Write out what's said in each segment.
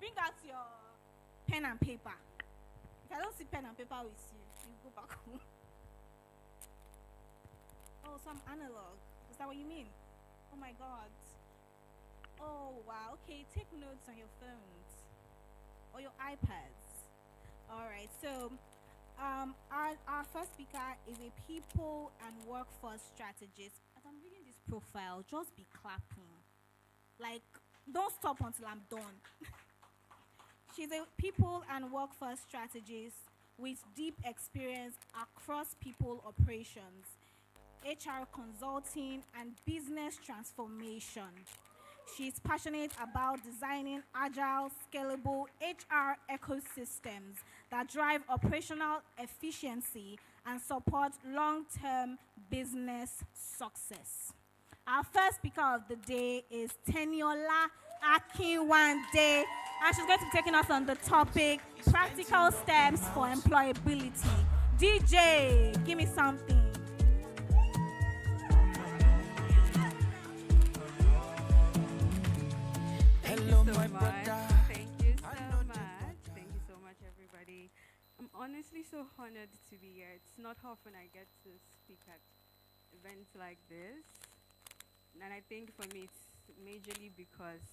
bring out your pen and paper. If I don't see pen and paper with you, you go back home. Oh, some analog. Is that what you mean? Oh my God. Oh wow. Okay, take notes on your phones or your iPads. All right. So, our first speaker is a people and workforce strategist. As I'm reading this profile, just be clapping. Like, don't stop until I'm done. She's a people and workforce strategist with deep experience across people operations, HR consulting, and business transformation. She's passionate about designing agile, scalable HR ecosystems that drive operational efficiency and support long-term business success. Our first speaker of the day is Teniola Akinwande, and she's going to be taking us on the topic practical steps for employability. DJ, give me something. Thank you so much. Thank you so much. Thank you so much, everybody. I'm honestly so honored to be here. It's not often I get to speak at events like this. And I think for me, it's majorly because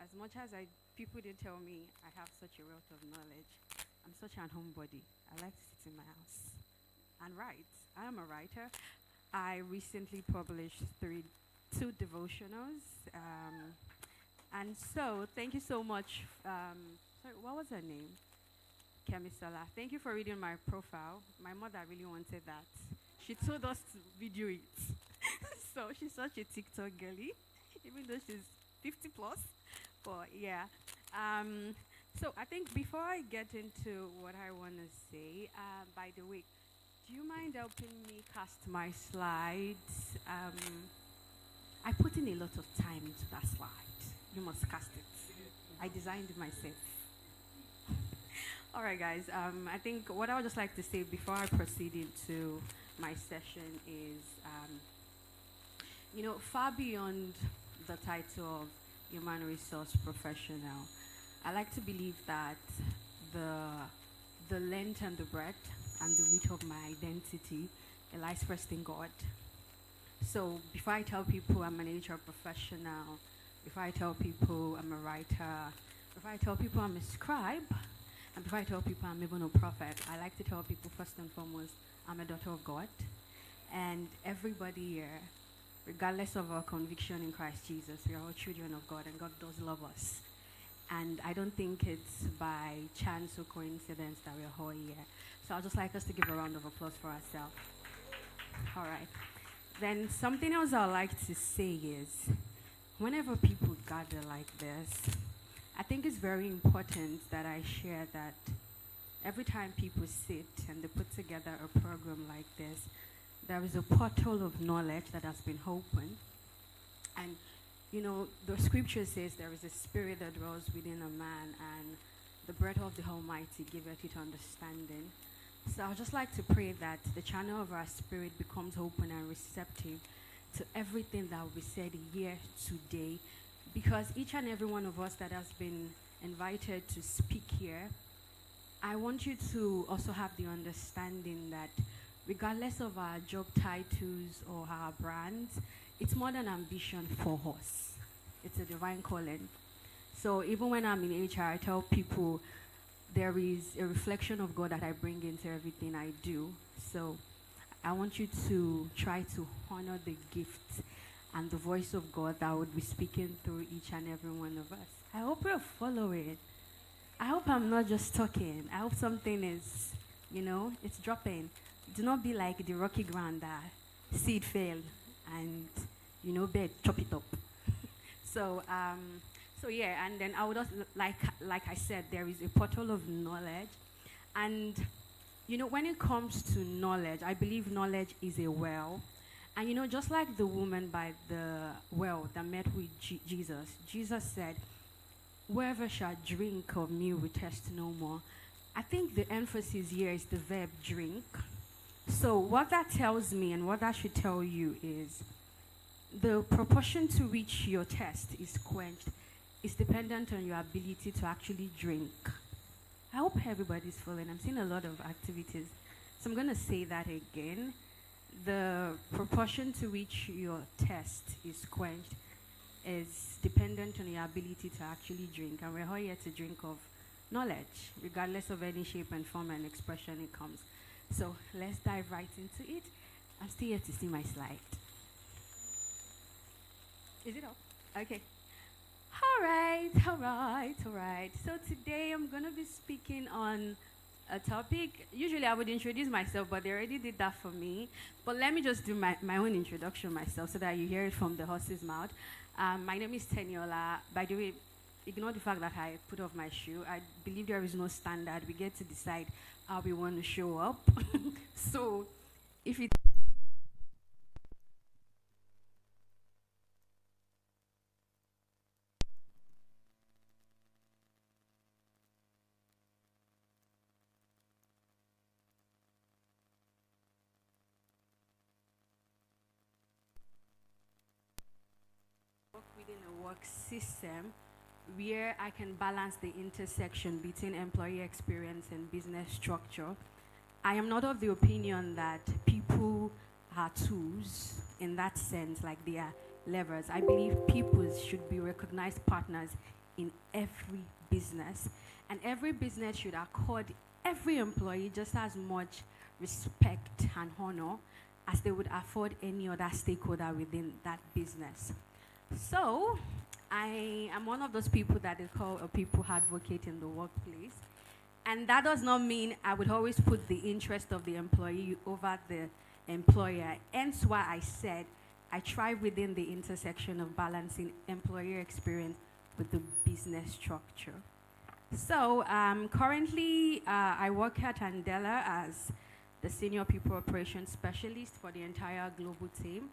as much as people did tell me I have such a wealth of knowledge, I'm such an homebody. I like to sit in my house and write. I am a writer. I recently published two devotionals. And so, thank you so much. Sorry, what was her name? Kemisola. Thank you for reading my profile. My mother really wanted that. She told us to video it. So she's such a TikTok girly, even though she's 50 plus. But yeah. So I think before I get into what I want to say, by the way, do you mind helping me cast my slides? I put in a lot of time into that slide. You must cast it. I designed it myself. All right, guys. I think what I would just like to say before I proceed into my session is, far beyond the title of human resource professional, I like to believe that the length and the breadth and the width of my identity lies first in God. So before I tell people I'm an HR professional, before I tell people I'm a writer, before I tell people I'm a scribe, and before I tell people I'm even a prophet, I like to tell people first and foremost, I'm a daughter of God. And everybody here, regardless of our conviction in Christ Jesus, we are all children of God, and God does love us. And I don't think it's by chance or coincidence that we're all here. So I'd just like us to give a round of applause for ourselves. All right. Then something else I'd like to say is, whenever people gather like this, I think it's very important that I share that every time people sit and they put together a program like this, there is a portal of knowledge that has been opened. And, the scripture says there is a spirit that dwells within a man, and the breath of the Almighty giveth it understanding. So I'd just like to pray that the channel of our spirit becomes open and receptive to everything that will be said here today, because each and every one of us that has been invited to speak here, I want you to also have the understanding that regardless of our job titles or our brands, it's more than ambition for us. It's a divine calling. So even when I'm in HR, I tell people there is a reflection of God that I bring into everything I do. So I want you to try to honor the gift and the voice of God that would be speaking through each and every one of us. I hope you're following. I hope I'm not just talking. I hope something is, it's dropping. Do not be like the rocky ground that seed failed and, bed, chop it up. So yeah, and then I would also, like I said, there is a portal of knowledge. And, when it comes to knowledge, I believe knowledge is a well. And, just like the woman by the well that met with Jesus, Jesus said, whoever shall drink of me will thirst no more. I think the emphasis here is the verb drink. So what that tells me and what that should tell you is the proportion to which your thirst is quenched is dependent on your ability to actually drink. I hope everybody's following. I'm seeing a lot of activities. So I'm going to say that again. The proportion to which your test is quenched is dependent on your ability to actually drink. And we're all here to drink of knowledge, regardless of any shape and form and expression it comes. So let's dive right into it. I'm still here to see my slide. Is it up? Okay. All right. So today I'm going to be speaking on a topic. Usually I would introduce myself, but they already did that for me. But let me just do my own introduction myself so that you hear it from the horse's mouth. My name is Teniola. By the way, ignore the fact that I put off my shoe. I believe there is no standard. We get to decide how we want to show up. So if it work within a work system where I can balance the intersection between employee experience and business structure, I am not of the opinion that people are tools in that sense, like they are levers. I believe people should be recognized partners in every business, and every business should accord every employee just as much respect and honor as they would afford any other stakeholder within that business. So, I am one of those people that they call a people advocate in the workplace. And that does not mean I would always put the interest of the employee over the employer. Hence why I said I thrive within the intersection of balancing employer experience with the business structure. So currently I work at Andela as the Senior People Operations Specialist for the entire global team.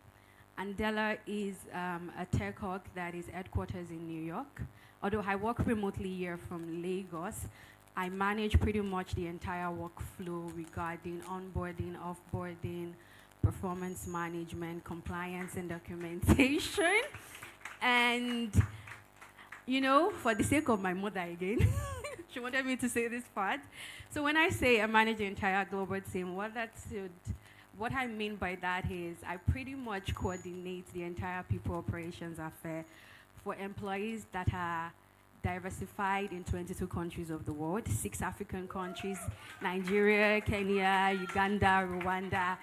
Andela is a tech hub that is headquarters in New York. Although I work remotely here from Lagos, I manage pretty much the entire workflow regarding onboarding, offboarding, performance management, compliance, and documentation. And, you know, for the sake of my mother again, she wanted me to say this part. So when I say I manage the entire global team, what I mean by that is I pretty much coordinate the entire people operations affair for employees that are diversified in 22 countries of the world, 6 African countries, Nigeria, Kenya, Uganda, Rwanda.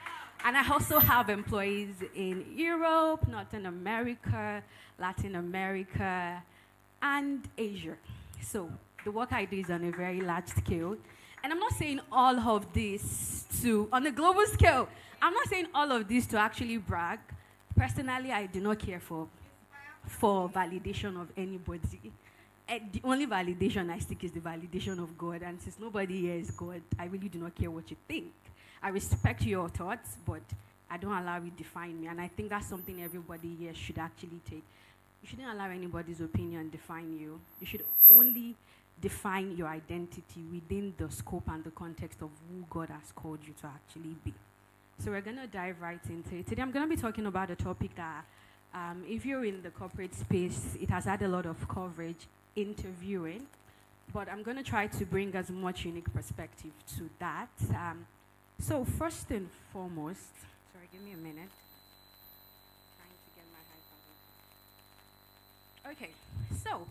And I also have employees in Europe, North America, Latin America, and Asia. So the work I do is on a very large scale. And I'm not saying all of this on a global scale, I'm not saying all of this to actually brag. Personally, I do not care for validation of anybody. The only validation I seek is the validation of God. And since nobody here is God, I really do not care what you think. I respect your thoughts, but I don't allow it to define me. And I think that's something everybody here should actually take. You shouldn't allow anybody's opinion define you. You should only define your identity within the scope and the context of who God has called you to actually be. So we're going to dive right into it. Today I'm going to be talking about a topic that if you're in the corporate space, it has had a lot of coverage, interviewing, but I'm going to try to bring as much unique perspective to that. So first and foremost, sorry, give me a minute. Trying to get my iPad. Okay, so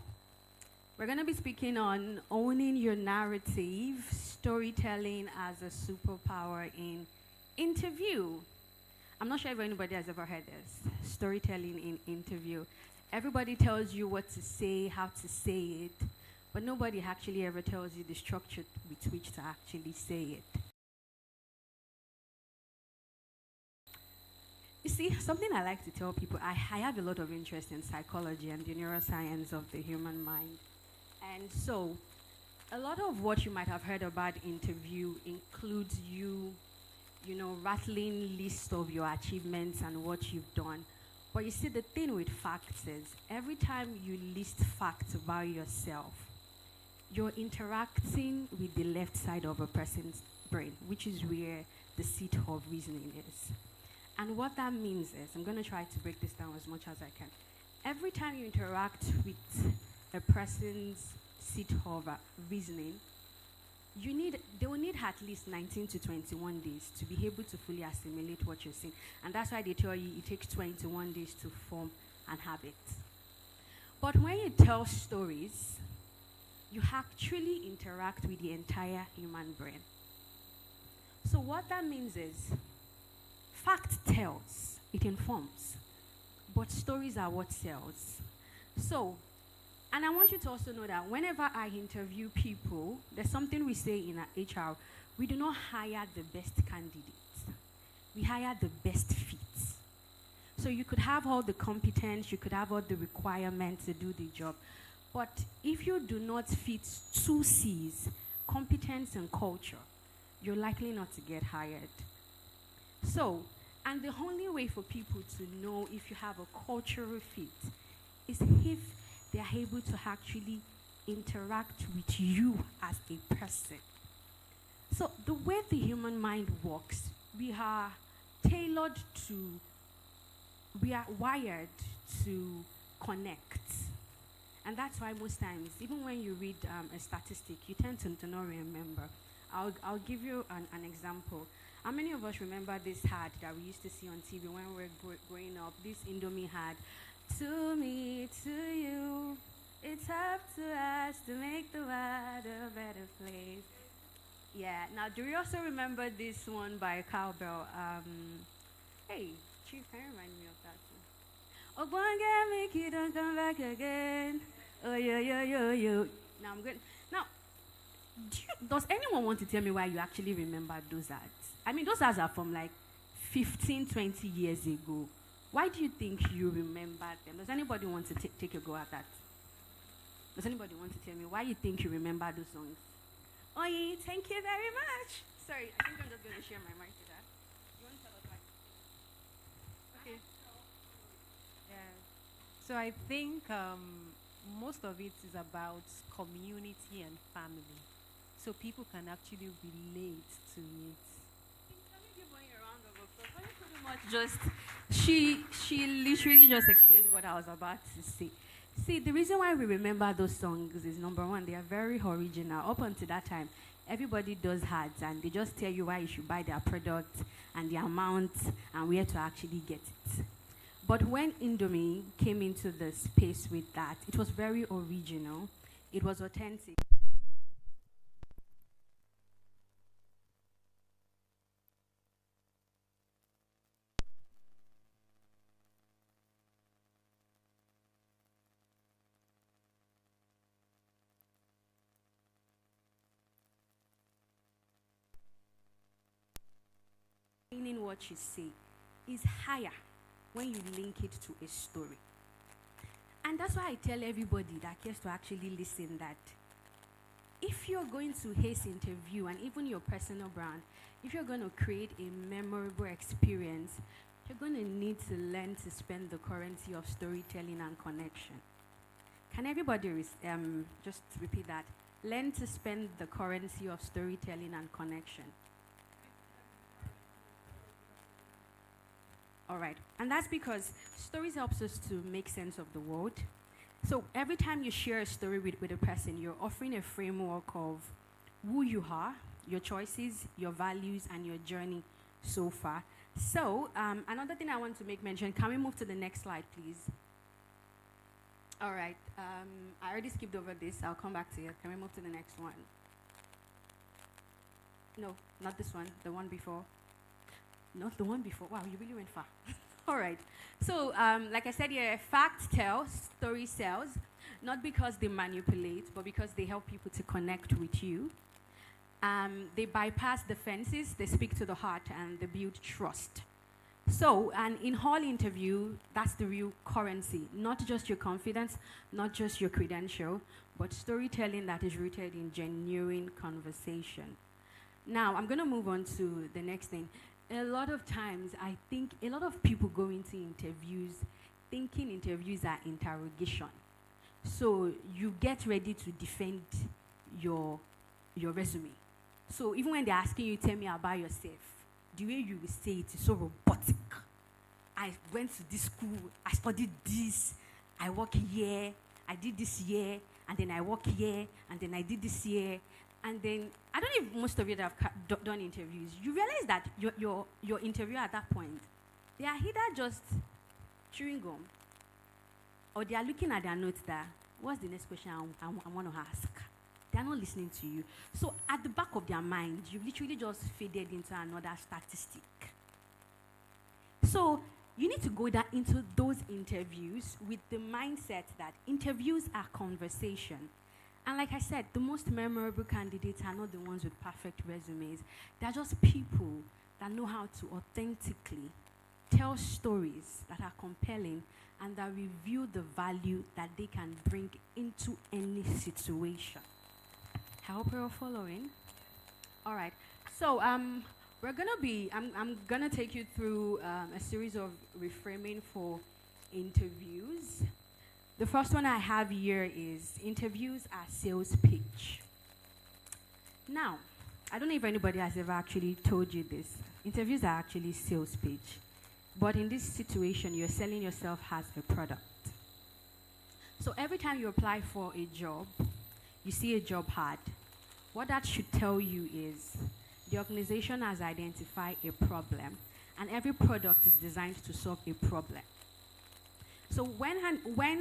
we're going to be speaking on owning your narrative, storytelling as a superpower in interview. I'm not sure if anybody has ever heard this, storytelling in interview. Everybody tells you what to say, how to say it, but nobody actually ever tells you the structure with which to actually say it. You see, something I like to tell people, I have a lot of interest in psychology and the neuroscience of the human mind. And so, a lot of what you might have heard about interview includes you rattling lists of your achievements and what you've done. But you see, the thing with facts is, every time you list facts about yourself, you're interacting with the left side of a person's brain, which is where the seat of reasoning is. And what that means is, I'm going to try to break this down as much as I can. Every time you interact with a person's seat of reasoning, they will need at least 19 to 21 days to be able to fully assimilate what you're saying. And that's why they tell you it takes 21 days to form an habit. But when you tell stories, you actually interact with the entire human brain. So what that means is, fact tells, it informs, but stories are what sells. So, and I want you to also know that whenever I interview people, there's something we say in our HR, we do not hire the best candidates. We hire the best fits. So you could have all the competence, you could have all the requirements to do the job, but if you do not fit two C's, competence and culture, you're likely not to get hired. So, and the only way for people to know if you have a cultural fit is if they are able to actually interact with you as a person. So the way the human mind works, we are tailored to, we are wired to connect. And that's why most times, even when you read a statistic, you tend to not remember. I'll give you an example. How many of us remember this ad that we used to see on TV when we were growing up? This Indomie ad. To me, to you, it's up to us to make the world a better place. Yeah. Now, do you also remember this one by Cowbell? Hey, Chief, can you remind me of that one? Oh, one girl, make you don't come back again. Oh, yo. Now I'm good. Now, does anyone want to tell me why you actually remember those ads? I mean, those ads are from like 15, 20 years ago. Why do you think you remember them? Does anybody want to take a go at that? Does anybody want to tell me why you think you remember those songs? Oh, yeah, thank you very much. Sorry, I think I'm just going to share my mic with that. You want to tell us why? Okay. Yeah. So I think most of it is about community and family. So people can actually relate to it. She literally just explained what I was about to say. See, the reason why we remember those songs is, number one, they are very original. Up until that time, everybody does ads and they just tell you why you should buy their product and the amount and where to actually get it. But when Indomie came into the space with that, it was very original. It was authentic. Meaning what you say is higher when you link it to a story. And that's why I tell everybody that cares to actually listen that if you're going to Haze interview and even your personal brand, if you're going to create a memorable experience, you're going to need to learn to spend the currency of storytelling and connection. Can everybody just repeat that? Learn to spend the currency of storytelling and connection. All right. And that's because stories helps us to make sense of the world. So every time you share a story with a person, you're offering a framework of who you are, your choices, your values, and your journey so far. So another thing I want to make mention, can we move to the next slide, please? All right. I already skipped over this. I'll come back to it. Can we move to the next one? No, not this one. The one before. Not the one before. Wow, you really went far. All right. So, like I said here, fact tells, story sells, not because they manipulate, but because they help people to connect with you. They bypass the fences, they speak to the heart, and they build trust. So, and in all interview, that's the real currency. Not just your confidence, not just your credential, but storytelling that is rooted in genuine conversation. Now, I'm going to move on to the next thing. A lot of times, I think a lot of people go into interviews thinking interviews are interrogation. So you get ready to defend your resume. So even when they're asking you, tell me about yourself, the way you will say it is so robotic. I went to this school, I studied this, I work here, I did this year, and then I work here, and then I did this year, and then I don't know if most of you that have done interviews, you realize that your interviewer at that point, they are either just chewing gum, or they are looking at their notes that, what's the next question I want to ask? They are not listening to you. So at the back of their mind, you literally just faded into another statistic. So you need to go into those interviews with the mindset that interviews are conversation. And like I said, the most memorable candidates are not the ones with perfect resumes. They're just people that know how to authentically tell stories that are compelling and that reveal the value that they can bring into any situation. I hope you're following. All right. So I'm gonna take you through a series of reframing for interviews. The first one I have here is interviews are sales pitch. Now, I don't know if anybody has ever actually told you this. Interviews are actually sales pitch. But in this situation, you're selling yourself as a product. So every time you apply for a job, you see a job ad, what that should tell you is the organization has identified a problem, and every product is designed to solve a problem. So when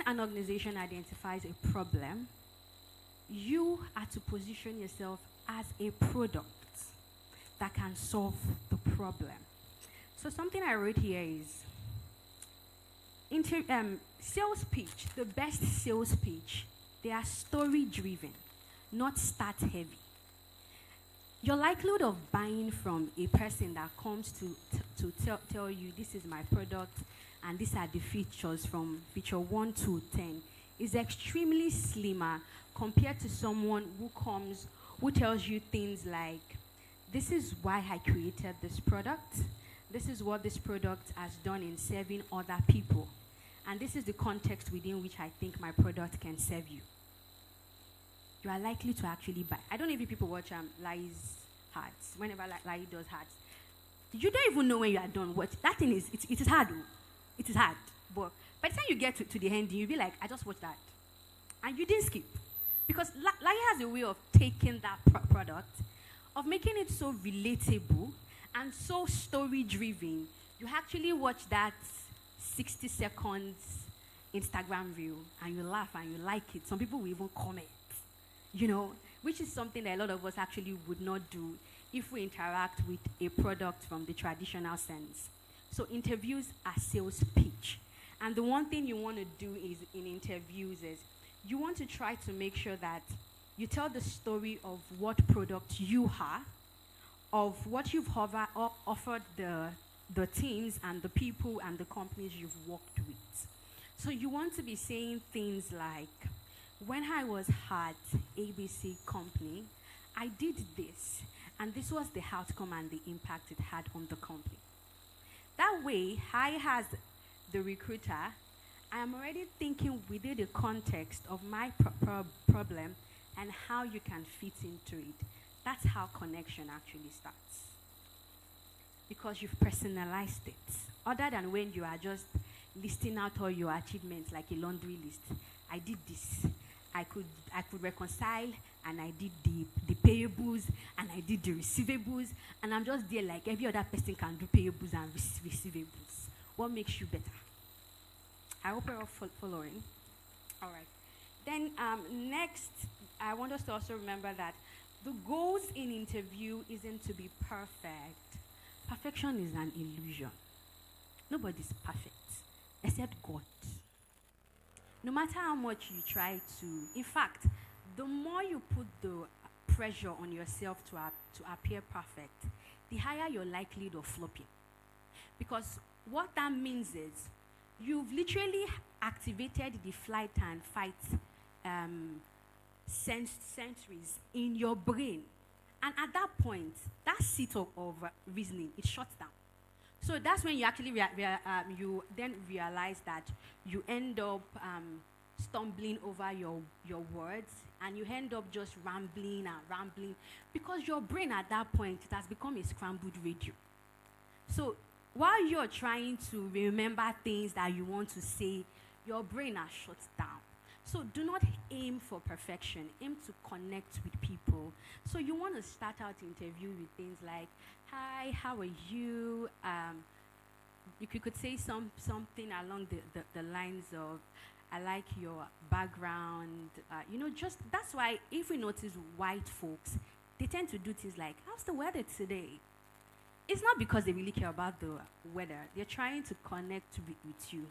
an organization identifies a problem, you are to position yourself as a product that can solve the problem. So something I wrote here is sales pitch. The best sales pitch, they are story driven, not stat heavy. Your likelihood of buying from a person that comes to tell you this is my product and these are the features from feature 1 to 10 is extremely slimmer compared to someone who tells you things like, this is why I created this product, this is what this product has done in serving other people, and this is the context within which I think my product can serve you. You are likely to actually buy. I don't know if people watch Lai's Hearts. Whenever Lai does Hearts, you don't even know when you are done. What that thing is, it is hard. It is hard. But by the time you get to the ending, you'll be like, I just watched that, and you didn't skip, because Lai has a way of taking that product, of making it so relatable and so story driven. You actually watch that 60 seconds Instagram reel and you laugh and you like it. Some people will even comment, which is something that a lot of us actually would not do if we interact with a product from the traditional sense. So interviews are sales pitch. And the one thing you want to do is in interviews is you want to try to make sure that you tell the story of what product you are, of what you've offered the teams and the people and the companies you've worked with. So you want to be saying things like, when I was at ABC company, I did this, and this was the outcome and the impact it had on the company. That way, I, as the recruiter, I am already thinking within the context of my problem and how you can fit into it. That's how connection actually starts. Because you've personalized it. Other than when you are just listing out all your achievements like a laundry list. I did this. I could reconcile, and I did the payables, and I did the receivables, and I'm just there like every other person can do payables and receivables. What makes you better? I hope you're all following. All right. Then next, I want us to also remember that the goals in interview isn't to be perfect. Perfection is an illusion. Nobody's perfect, except God. No matter how much you try to, in fact, the more you put the pressure on yourself to appear perfect, the higher your likelihood of flopping. Because what that means is you've literally activated the flight and fight sensories in your brain. And at that point, that seat of reasoning, it shuts down. So that's when you actually you then realize that you end up stumbling over your words, and you end up just rambling because your brain at that point, it has become a scrambled radio. So while you're trying to remember things that you want to say, your brain has shut down. So do not aim for perfection. Aim to connect with people. So you want to start out interview with things like, "Hi, how are you?" You could say something along the lines of, "I like your background." Just that's why if we notice white folks, they tend to do things like, "How's the weather today?" It's not because they really care about the weather. They're trying to connect with you.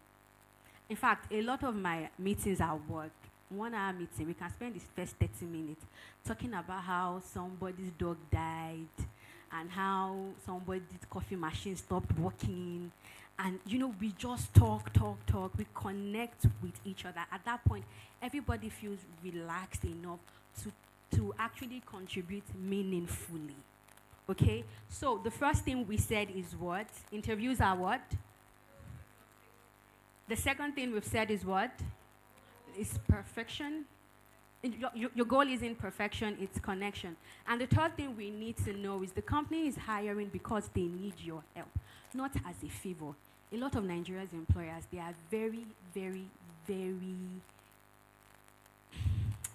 In fact, a lot of my meetings at work, 1 hour meeting, we can spend the first 30 minutes talking about how somebody's dog died and how somebody's coffee machine stopped working. And, we just talk. We connect with each other. At that point, everybody feels relaxed enough to actually contribute meaningfully. Okay? So the first thing we said is what? Interviews are what? The second thing we've said is what? Is perfection. Your goal isn't perfection, it's connection. And the third thing we need to know is the company is hiring because they need your help, not as a favor. A lot of Nigeria's employers, they are very, very, very,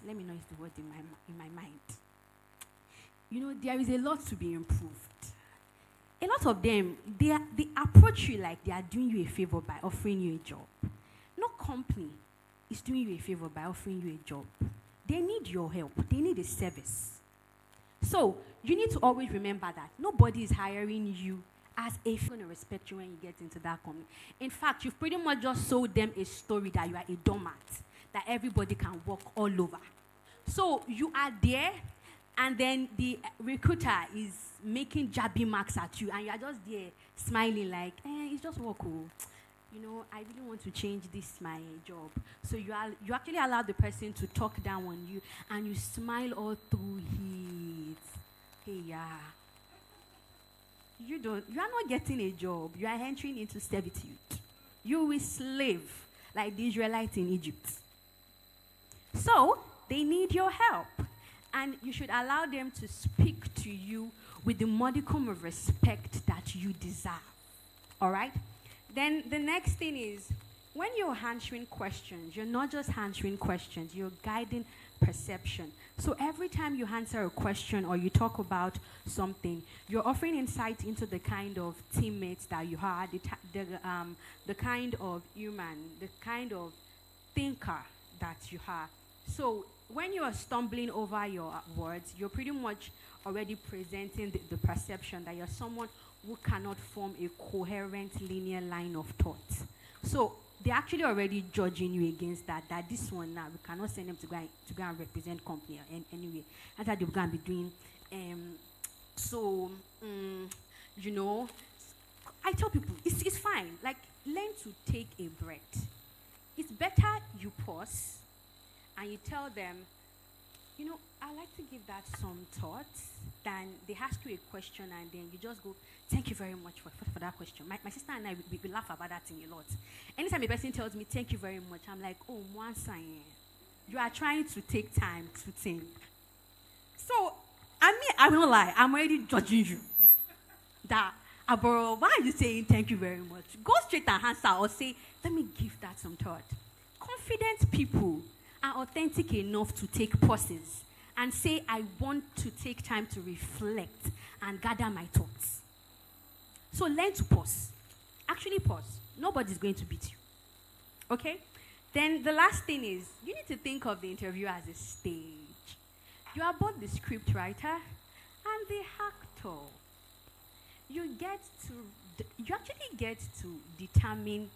let me know it's the word in my mind. There is a lot to be improved. A lot of them, they approach you like they are doing you a favor by offering you a job. No company is doing you a favor by offering you a job. They need your help. They need a service. So you need to always remember that nobody is hiring you as a going to respect you when you get into that company. In fact, you've pretty much just sold them a story that you are a doormat, that everybody can walk all over. So you are there, and then the recruiter is making jabby marks at you, and you are just there smiling like, it's just work. I really want to change this my job. So you actually allow the person to talk down on you, and you smile all through it. Hey, yeah. You are not getting a job. You are entering into servitude. You will slave like the Israelites in Egypt. So they need your help, and you should allow them to speak to you with the modicum of respect that you deserve. All right? Then the next thing is, when you're answering questions, you're not just answering questions, you're guiding perception. So every time you answer a question or you talk about something, you're offering insight into the kind of teammates that you are, the kind of human, the kind of thinker that you are. So when you are stumbling over your words, you're pretty much already presenting the perception that you're someone who cannot form a coherent linear line of thought. So they're actually already judging you against that this one now, we cannot send them to go and represent company anyway. That's how they're going to be doing. I tell people, it's fine. Like, learn to take a breath. It's better you pause and you tell them, I like to give that some thought, than they ask you a question and then you just go, "Thank you very much for that question." My sister and I, we laugh about that thing a lot. Anytime a person tells me, "Thank you very much," I'm like, "Oh, one sign. You are trying to take time to think." So, I won't lie, I'm already judging you. That, bro, why are you saying "thank you very much"? Go straight and answer or say, "Let me give that some thought." Confident people are authentic enough to take pauses and say, "I want to take time to reflect and gather my thoughts." So learn to pause. Actually pause. Nobody's going to beat you. Okay? Then the last thing is, you need to think of the interview as a stage. You are both the script writer and the actor. You actually get to determine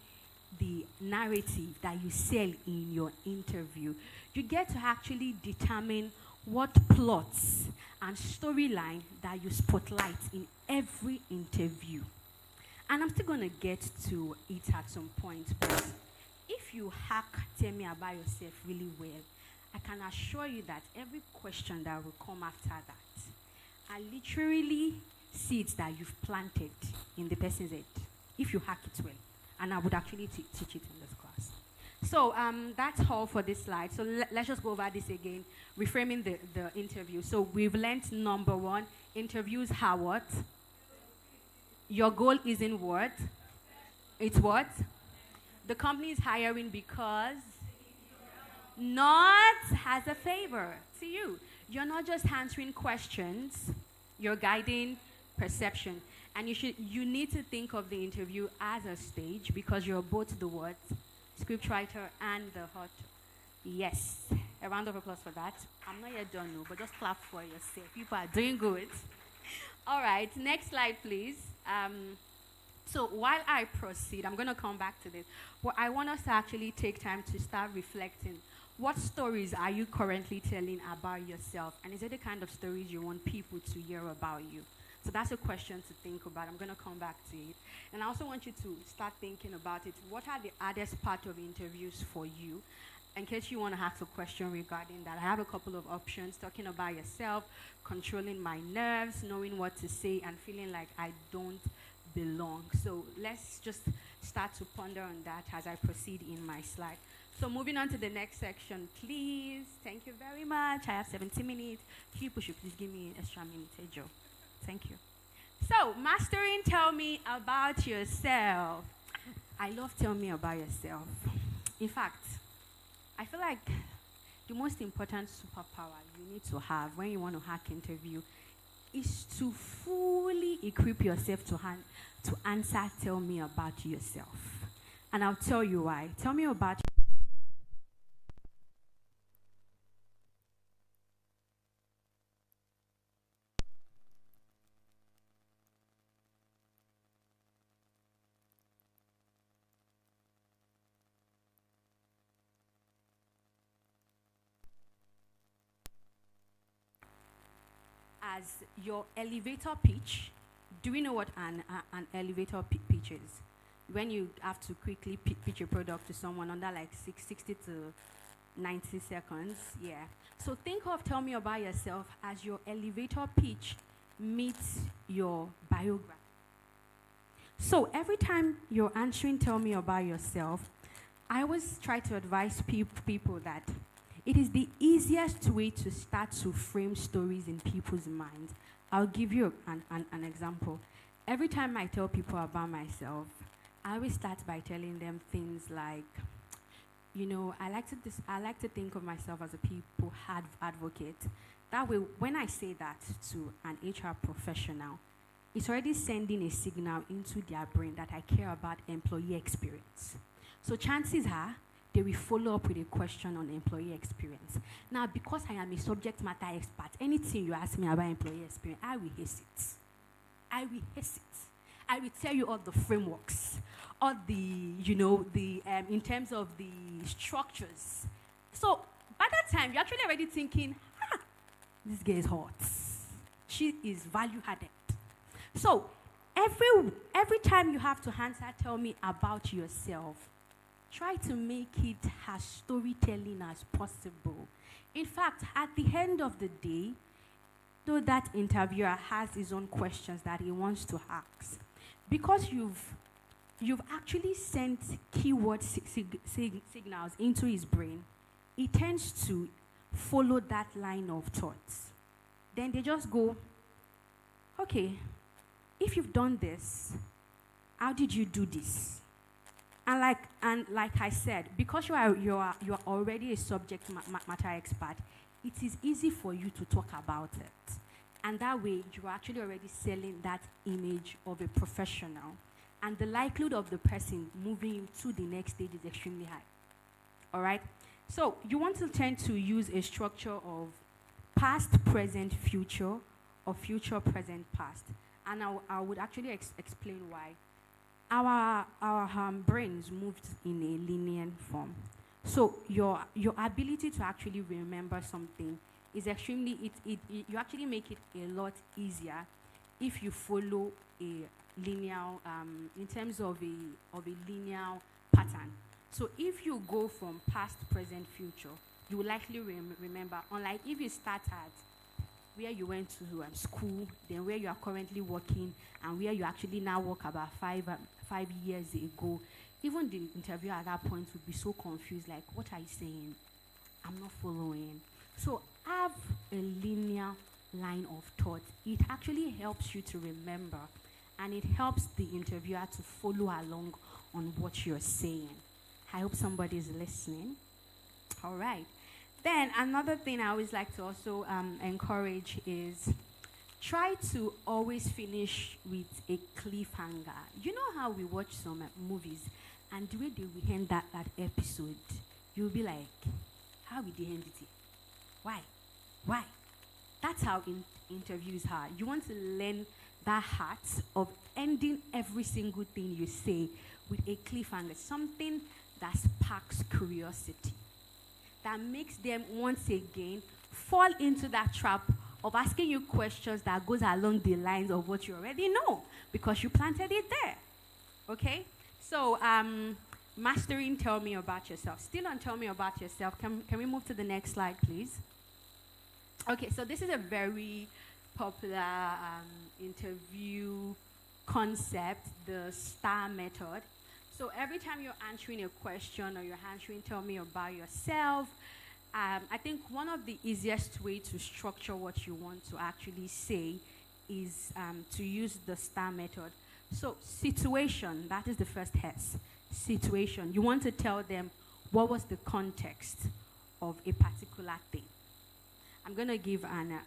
the narrative that you sell in your interview. You get to actually determine what plots and storyline that you spotlight in every interview. And I'm still going to get to it at some point, but if you tell me about yourself really well, I can assure you that every question that will come after that are literally seeds that you've planted in the person's head, if you hack it well. And I would actually teach it in this class. So that's all for this slide. So let's just go over this again, reframing the interview. So we've learned number one, interviews are what? Your goal isn't what? It's what? The company is hiring because not as a favor to you. You're not just answering questions, you're guiding perception. And you need to think of the interview as a stage because you're both the what? Scriptwriter and the author. Yes. A round of applause for that. I'm not yet done, no, but just clap for yourself. People are doing good. All right, next slide, please. So while I proceed, I'm going to come back to this. But I want us to actually take time to start reflecting. What stories are you currently telling about yourself? And is it the kind of stories you want people to hear about you? So that's a question to think about. I'm going to come back to it. And I also want you to start thinking about it. What are the hardest part of interviews for you? In case you want to ask a question regarding that, I have a couple of options. Talking about yourself, controlling my nerves, knowing what to say, and feeling like I don't belong. So let's just start to ponder on that as I proceed in my slide. So moving on to the next section, please. Thank you very much. I have 70 minutes. People should please give me an extra minute, hey, Joe. Thank you. So, mastering, tell me about yourself. I love tell me about yourself. In fact, I feel like the most important superpower you need to have when you want to hack interview is to fully equip yourself to answer, tell me about yourself. And I'll tell you why. Tell me about as your elevator pitch. Do we know what an elevator pitch is? When you have to quickly pitch a product to someone under like 60 to 90 seconds. Yeah. So think of tell me about yourself as your elevator pitch meets your biography. So every time you're answering tell me about yourself, I always try to advise people that it is the easiest way to start to frame stories in people's minds. I'll give you an example. Every time I tell people about myself, I always start by telling them things like, I like to think of myself as a people advocate. That way, when I say that to an HR professional, it's already sending a signal into their brain that I care about employee experience. So chances are, they will follow up with a question on employee experience. Now, because I am a subject matter expert, anything you ask me about employee experience, I will haste it. I will haste it. I will tell you all the frameworks, all the, in terms of the structures. So, by that time, you're actually already thinking, this girl is hot. She is value added. So, every time you have to answer, tell me about yourself, try to make it as storytelling as possible. In fact, at the end of the day, though that interviewer has his own questions that he wants to ask, because you've actually sent keyword signals into his brain, he tends to follow that line of thoughts. Then they just go, okay, if you've done this, how did you do this? And like I said, because you are already a subject matter expert, it is easy for you to talk about it. And that way, you're actually already selling that image of a professional. And the likelihood of the person moving you to the next stage is extremely high. All right? So you want to tend to use a structure of past, present, future, or future, present, past. And I would actually explain why. Our brains moved in a linear form. So your ability to actually remember something is extremely, you actually make it a lot easier if you follow a linear, in terms of a linear pattern. So if you go from past, present, future, you will likely remember, unlike if you start at where you went to school, then where you are currently working, and where you actually now work about 5 years ago. Even the interviewer at that point would be so confused, like, what are you saying? I'm not following. So have a linear line of thought. It actually helps you to remember, and it helps the interviewer to follow along on what you're saying. I hope somebody is listening. All right. Then another thing I always like to also encourage is try to always finish with a cliffhanger. You know how we watch some movies, and the way they will end that episode, you'll be like, how will they end it? Why? Why? That's how interviews are. You want to learn that heart of ending every single thing you say with a cliffhanger, something that sparks curiosity, that makes them once again fall into that trap of asking you questions that goes along the lines of what you already know because you planted it there. Okay? So, mastering tell me about yourself. Still on tell me about yourself. Can we move to the next slide, please? Okay, so this is a very popular interview concept, the STAR method. So every time you're answering a question or you're answering tell me about yourself, I think one of the easiest way to structure what you want to actually say is to use the STAR method. So situation, that is the first S. Situation. You want to tell them what was the context of a particular thing. I'm going to give an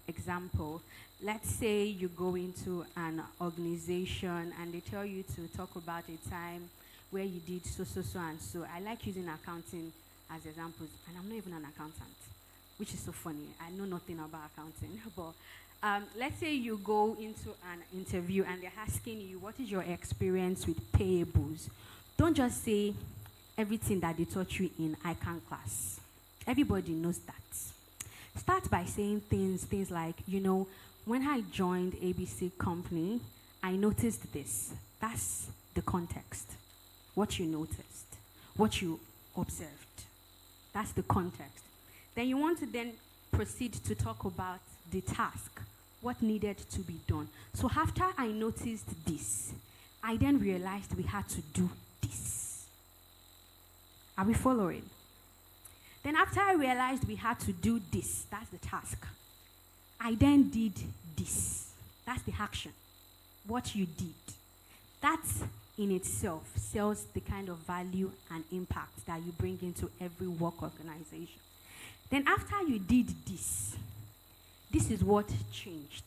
example. Let's say you go into an organization and they tell you to talk about a time where you did so, and so. I like using accounting as examples, and I'm not even an accountant, which is so funny. I know nothing about accounting. But let's say you go into an interview and they're asking you, what is your experience with payables? Don't just say everything that they taught you in ICANN class. Everybody knows that. Start by saying things like, when I joined ABC company, I noticed this. That's the context. What you noticed, what you observed. That's the context. Then you want to then proceed to talk about the task, what needed to be done. So after I noticed this, I then realized we had to do this. Are we following? Then after I realized we had to do this, that's the task, I then did this. That's the action. What you did. That in itself sells the kind of value and impact that you bring into every work organization. Then after you did this, this is what changed.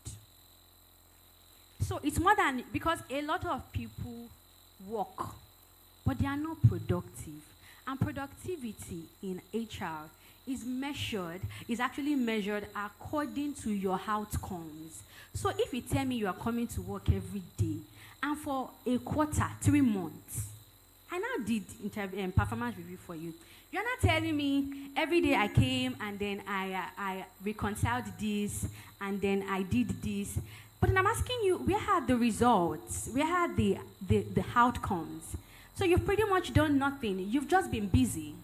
So it's more than, because a lot of people work, but they are not productive. And productivity in HR is actually measured according to your outcomes. So if you tell me you are coming to work every day, and for a quarter, 3 months, I now did performance review for you. You're not telling me every day I came and then I reconciled this and then I did this. But then I'm asking you, where are the results? Where are the outcomes? So you've pretty much done nothing. You've just been busy.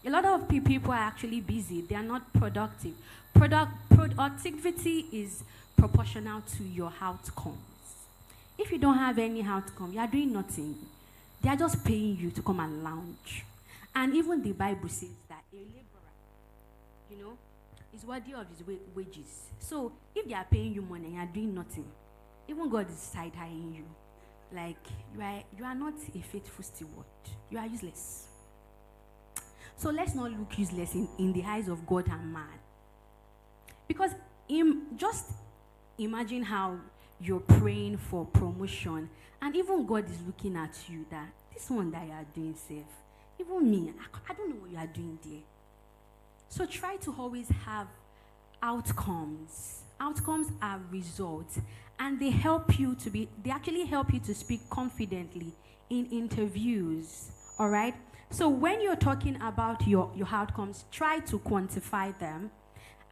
A lot of people are actually busy. They are not productive. Productivity is proportional to your outcomes. If you don't have any outcome, you are doing nothing. They are just paying you to come and lounge. And even the Bible says that a laborer, is worthy of his wages. So if they are paying you money and you are doing nothing, even God is side-eyeing you. Like, you are not a faithful steward. You are useless. So let's not look useless in the eyes of God and man. Because just imagine how you're praying for promotion, and even God is looking at you that this one that you are doing safe. Even me, I don't know what you are doing there. So try to always have outcomes. Outcomes are results, and they actually help you to speak confidently in interviews. All right? So when you're talking about your outcomes, try to quantify them.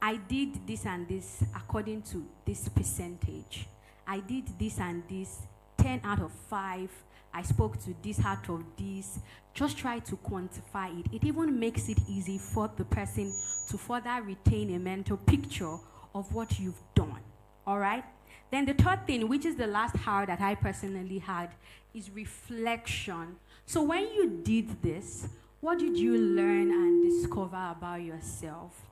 I did this and this according to this percentage. I did this and this 10 out of 5. I spoke to this out of this. Just try to quantify it. It even makes it easy for the person to further retain a mental picture of what you've done. All right? Then the third thing, which is the last hour that I personally had, is reflection. So when you did this, what did you learn and discover about yourself?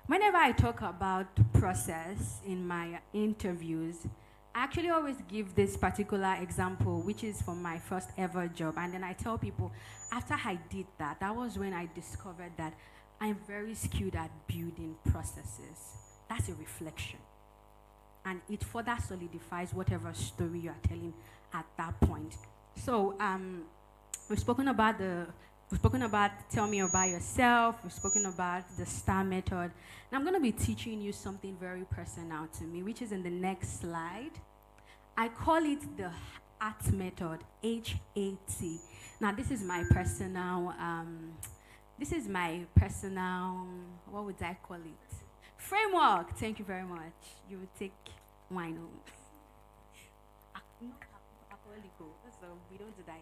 Whenever I talk about the process in my interviews, I actually always give this particular example, which is from my first ever job. And then I tell people, after I did that, that was when I discovered that I'm very skilled at building processes. That's a reflection. And it further solidifies whatever story you are telling at that point. So we've spoken about tell me about yourself. We've spoken about the STAR method. Now I'm going to be teaching you something very personal to me, which is in the next slide. I call it the HAT method, HAT. Now this is my personal, what would I call it? Framework. Thank you very much. You would take wine home. So we don't do that.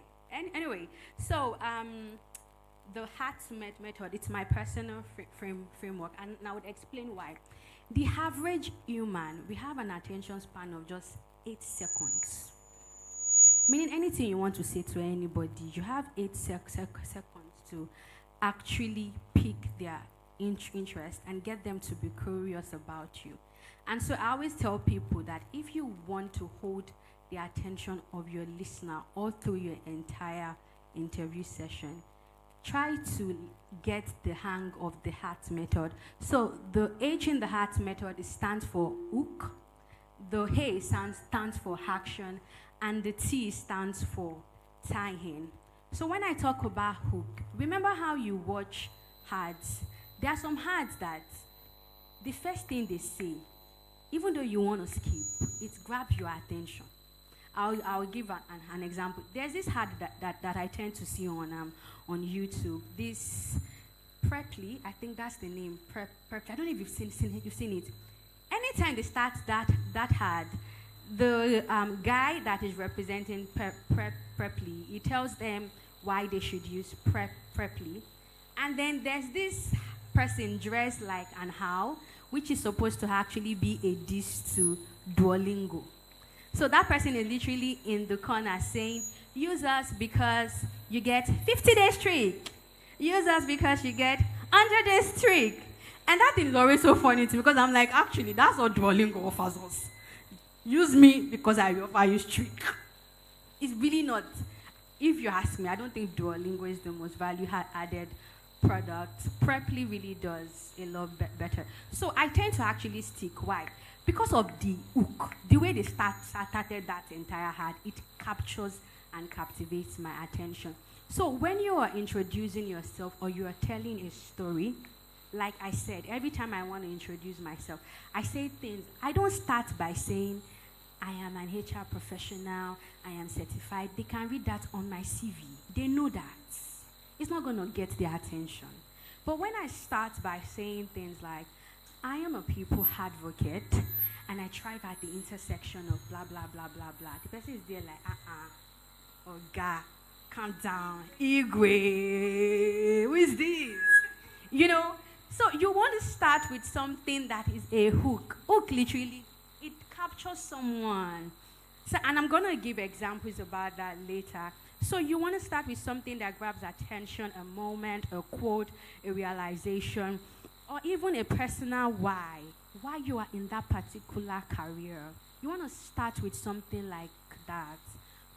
Anyway, so the HAT method, it's my personal framework, and I would explain why. The average human, we have an attention span of just 8 seconds. Meaning anything you want to say to anybody, you have 8 seconds to actually pick their interest and get them to be curious about you. And so I always tell people that if you want to hold the attention of your listener all through your entire interview session, try to get the hang of the HAT method. So the H in the HAT method stands for hook, the A stands for action, and the T stands for tie-in. So when I talk about hook, remember how you watch ads? There are some ads that the first thing they say, even though you want to skip, it grabs your attention. I'll give an example. There's this ad that I tend to see on YouTube. This Preply, I think that's the name. Preply. I don't know if you've seen it. Anytime they start that ad, the guy that is representing Preply, he tells them why they should use Preply, and then there's this person dressed like an owl, which is supposed to actually be a diss to Duolingo. So that person is literally in the corner saying, use us because you get 50 days streak. Use us because you get 100 days streak. And that is always so funny to me because I'm like, actually, that's what Duolingo offers us. Use me because I offer you streak. It's really not. If you ask me, I don't think Duolingo is the most value-added product. Preply really does a lot better. So I tend to actually stick. Why? Because of the hook, the way they started that entire ad, it captures and captivates my attention. So when you are introducing yourself or you are telling a story, like I said, every time I want to introduce myself, I say things. I don't start by saying, I am an HR professional, I am certified. They can read that on my CV. They know that. It's not going to get their attention. But when I start by saying things like, I am a people advocate, and I thrive at the intersection of blah, blah, blah, blah, blah. The person is there like, oh, God, calm down. Igwe, who is this? You know? So you want to start with something that is a hook. Hook, literally, it captures someone. So, and I'm going to give examples about that later. So you want to start with something that grabs attention, a moment, a quote, a realization, or even a personal why you are in that particular career. You want to start with something like that.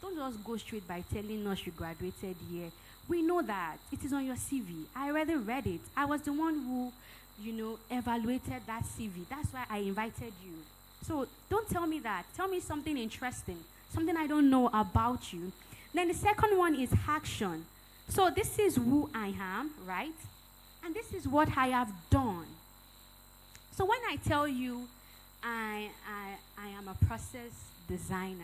Don't just go straight by telling us you graduated here. We know that. It is on your CV. I already read it. I was the one who, evaluated that CV. That's why I invited you. So don't tell me that. Tell me something interesting, something I don't know about you. Then the second one is action. So this is who I am, right? And this is what I have done. So when I tell you I am a process designer,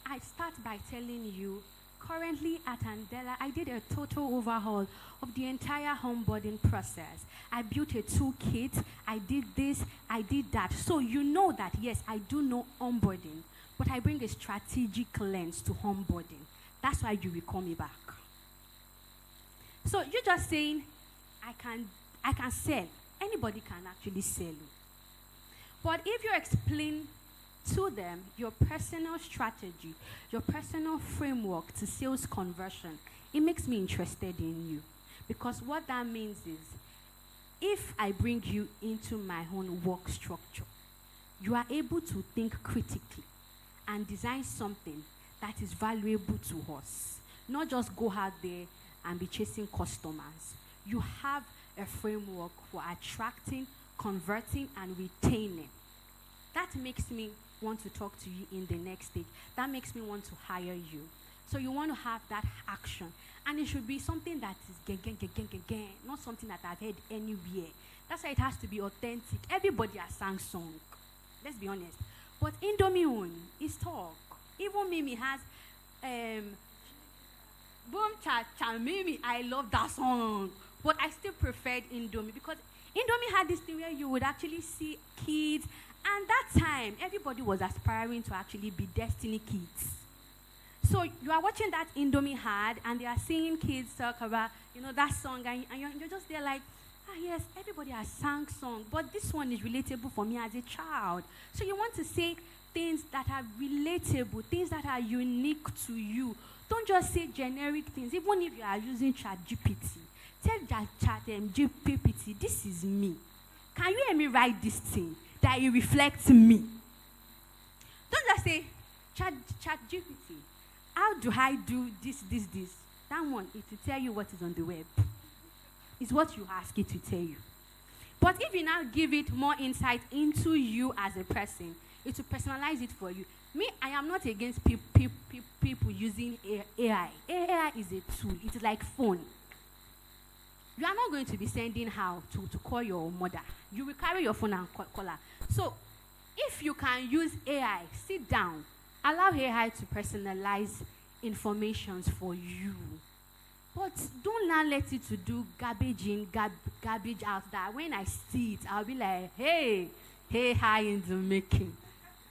I start by telling you, currently at Andela, I did a total overhaul of the entire onboarding process. I built a toolkit, I did this, I did that. So you know that, yes, I do know onboarding, but I bring a strategic lens to onboarding. That's why you will call me back. So you're just saying, I can sell. Anybody can actually sell you. But if you explain to them your personal strategy, your personal framework to sales conversion, it makes me interested in you. Because what that means is, if I bring you into my own work structure, you are able to think critically and design something that is valuable to us. Not just go out there and be chasing customers. You have a framework for attracting, converting, and retaining. That makes me want to talk to you in the next stage. That makes me want to hire you. So you want to have that action. And it should be something that is gang, not something that I've heard anywhere. That's why it has to be authentic. Everybody has sang song. Let's be honest. But Indomie one is talk. Even Mimi has Boom Cha Cha Mimi. I love that song. But I still preferred Indomie because Indomie had this thing where you would actually see kids. And that time, everybody was aspiring to actually be Destiny kids. So you are watching that Indomie ad, and they are seeing kids talk about, that song, and you're just there like, yes, everybody has sang song, but this one is relatable for me as a child. So you want to say things that are relatable, things that are unique to you. Don't just say generic things, even if you are using ChatGPT. Tell ChatGPT, this is me. Can you hear me write this thing? That it reflects me. Don't just say, ChatGPT, how do I do this? That one is to tell you what is on the web. It's what you ask it to tell you. But if you now give it more insight into you as a person, it will personalize it for you. Me, I am not against people using AI. AI is a tool. It is like phone. You are not going to be sending how to call your mother. You will carry your phone and call her. So, if you can use AI, sit down. Allow AI to personalize informations for you. But don't now let it to do garbage in, garbage out. That when I see it, I'll be like, hey, hi in the making.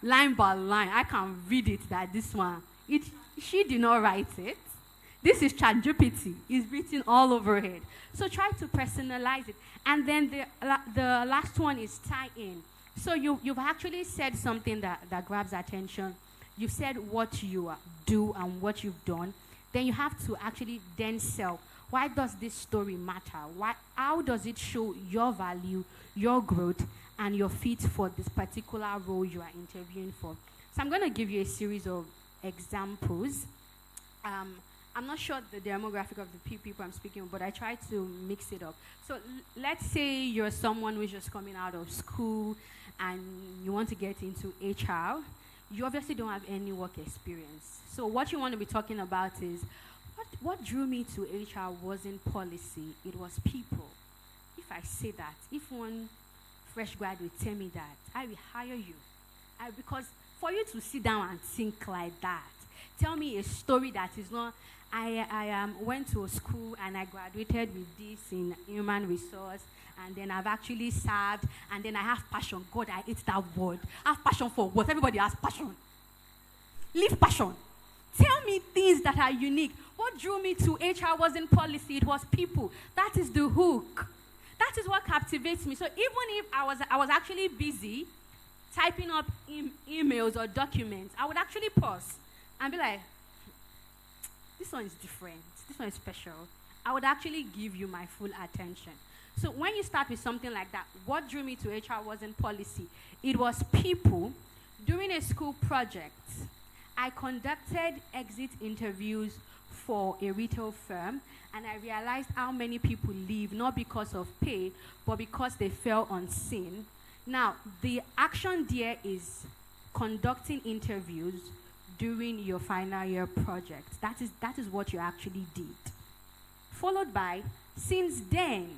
Line by line, I can read it that this one, she did not write it. This is ChatGPT. It's written all over it. So try to personalize it. And then the last one is tie in. So you've actually said something that grabs attention. You said what you do and what you've done. Then you have to actually then sell. Why does this story matter? How does it show your value, your growth, and your fit for this particular role you are interviewing for? So I'm going to give you a series of examples. I'm not sure the demographic of the people I'm speaking, but I try to mix it up. So let's say you're someone who's just coming out of school and you want to get into HR. You obviously don't have any work experience. So what you want to be talking about is, what drew me to HR wasn't policy, it was people. If I say that, if one fresh graduate tell me that, I will hire you. Because for you to sit down and think like that, tell me a story that is not, I went to a school and I graduated with this in human resource, and then I've actually served, and then I have passion. God, I hate that word. I have passion for what? Everybody has passion. Live passion. Tell me things that are unique. What drew me to HR wasn't policy, it was people. That is the hook. That is what captivates me. So even if I was actually busy typing up emails or documents, I would actually pause and be like, this one is different. This one is special. I would actually give you my full attention. So when you start with something like that, what drew me to HR wasn't policy. It was people. During a school project, I conducted exit interviews for a retail firm, and I realized how many people leave not because of pay, but because they felt unseen. Now, the action there is conducting interviews during your final year project. That is what you actually did. Followed by, since then,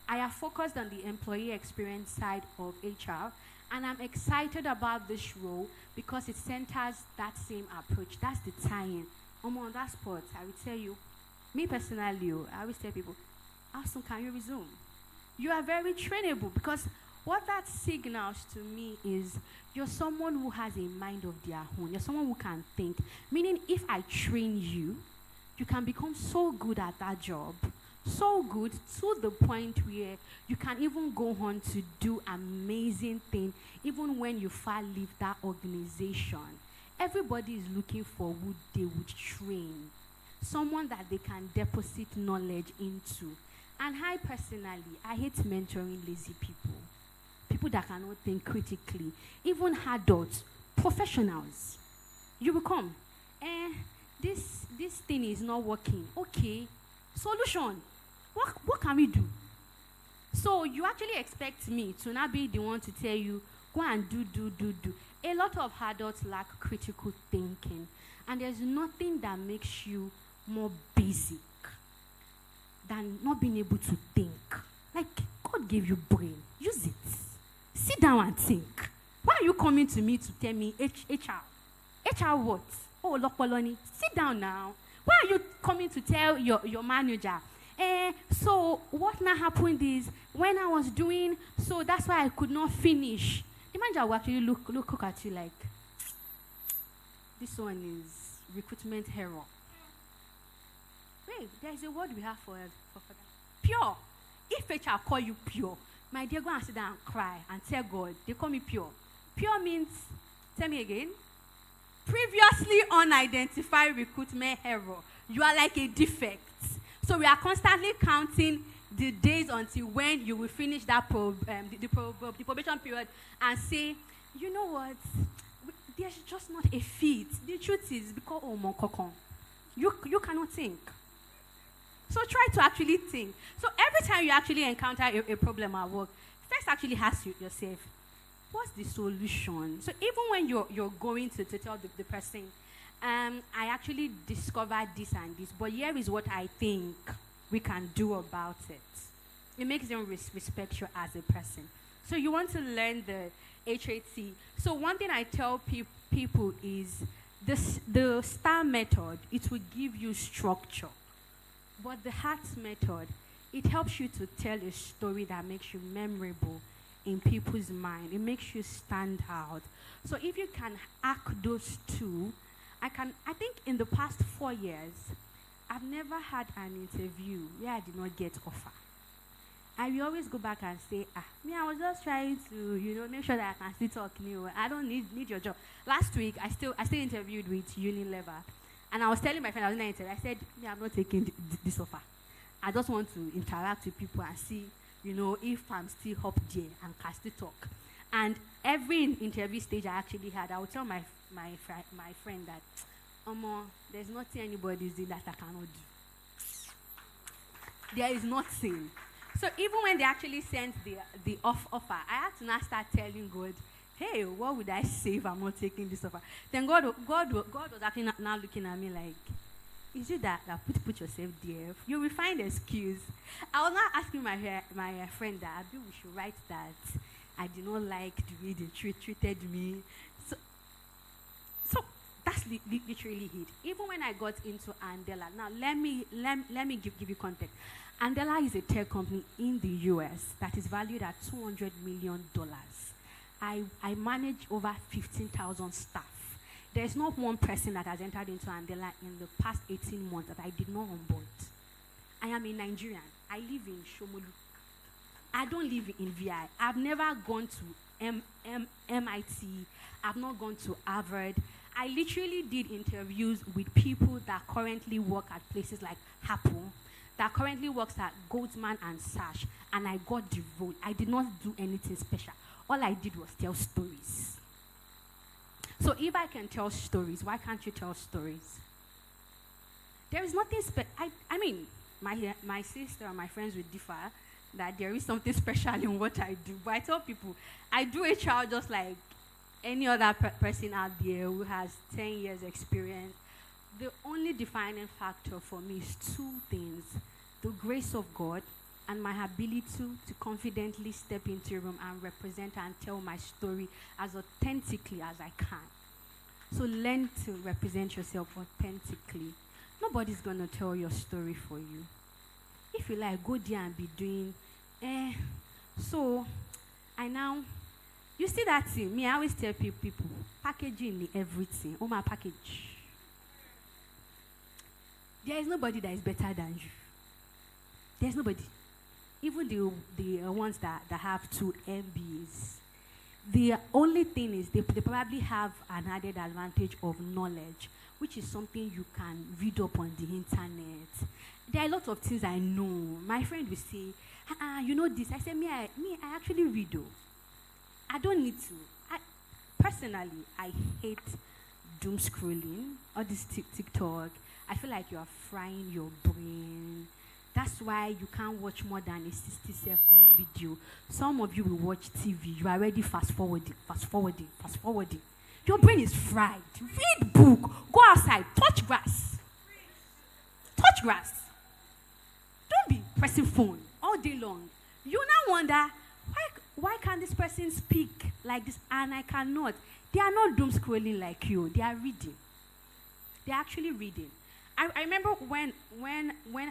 I have focused on the employee experience side of HR, and I'm excited about this role because it centers that same approach. That's the tie-in. On that spot, I will tell you, me personally, I always tell people, how soon can you resume? You are very trainable, because what that signals to me is you're someone who has a mind of their own. You're someone who can think. Meaning, if I train you, you can become so good at that job, so good to the point where you can even go on to do amazing things even when you far leave that organization. Everybody is looking for who they would train, someone that they can deposit knowledge into. And I personally, I hate mentoring lazy people, people that cannot think critically, even adults, professionals. You will come, this thing is not working. Okay, solution. What can we do? So you actually expect me to not be the one to tell you, go and do. A lot of adults lack critical thinking, and there's nothing that makes you more basic than not being able to think. Like, God gave you brain. Use it. Sit down and think. Why are you coming to me to tell me HR? HR what? Oh, Lokpoloni. Sit down now. Why are you coming to tell your manager? So what now happened is when I was doing, so that's why I could not finish. The manager will actually look at you like, this one is recruitment error. Wait, there is a word we have for that. Pure. If HR call you pure, my dear, go and sit down and cry and tell God, they call me pure. Pure means, tell me again, previously unidentified recruitment error. You are like a defect. So we are constantly counting the days until when you will finish that the probation period and say, you know what, there's just not a fit. The truth is because you cannot think. So try to actually think. So every time you actually encounter a problem at work, first actually ask yourself, what's the solution? So even when you're going to tell the person, I actually discovered this and this, but here is what I think we can do about it. It makes them respect you as a person. So you want to learn the HAT. So one thing I tell people is the STAR method, it will give you structure. But the HAT method, it helps you to tell a story that makes you memorable in people's mind. It makes you stand out. So if you can hack those two, I think in the past 4 years, I've never had an interview where I did not get offer. I will always go back and say, I was just trying to, make sure that I can still talk new. I don't need your job. Last week, I still interviewed with Unilever. And I was telling my friend, I was in an interview, I said, I'm not taking this offer. I just want to interact with people and see, if I'm still up there and can still talk. And every interview stage I actually had, I would tell my friend that, there's nothing anybody's doing that I cannot do. There is nothing. So even when they actually sent the offer, I had to now start telling God, hey, what would I say if I'm not taking this offer? Then God was actually now looking at me like, is it that put yourself there? You will find an excuse. I was not asking my friend that we should write that I did not like the way they treated me. So that's literally it. Even when I got into Andela, now let me give you context. Andela is a tech company in the US that is valued at $200 million. I manage over 15,000 staff. There's not one person that has entered into Andela in the past 18 months that I did not onboard. I am a Nigerian. I live in Shomolu. I don't live in VI. I've never gone to MIT. I've not gone to Harvard. I literally did interviews with people that currently work at places like Apple, that currently works at Goldman and Sash, and I got the role. I did not do anything special. All I did was tell stories. So if I can tell stories, why can't you tell stories? There is nothing special. I mean, my sister and my friends would differ that there is something special in what I do. But I tell people, I do HR just like any other person out there who has 10 years experience. The only defining factor for me is two things: the grace of God and my ability to confidently step into a room and represent and tell my story as authentically as I can. So learn to represent yourself authentically. Nobody's going to tell your story for you. If you like, go there and be doing, so you see that thing, me, I always tell people, packaging everything, my package. There is nobody that is better than you. There's nobody. Even the ones that have 2 MBAs. The only thing is they probably have an added advantage of knowledge, which is something you can read up on the internet. There are a lot of things I know. My friend will say, you know this. I say, I actually read though. I don't need to. Personally, I hate doom scrolling, all this TikTok. I feel like you are frying your brain. That's why you can't watch more than a 60-second video. Some of you will watch TV. You are already fast forwarding, fast forwarding, fast forwarding. Your brain is fried. Read book. Go outside. Touch grass. Touch grass. Don't be pressing phone all day long. You now wonder, why can't this person speak like this and I cannot? They are not doom scrolling like you. They are reading. They are actually reading. I remember when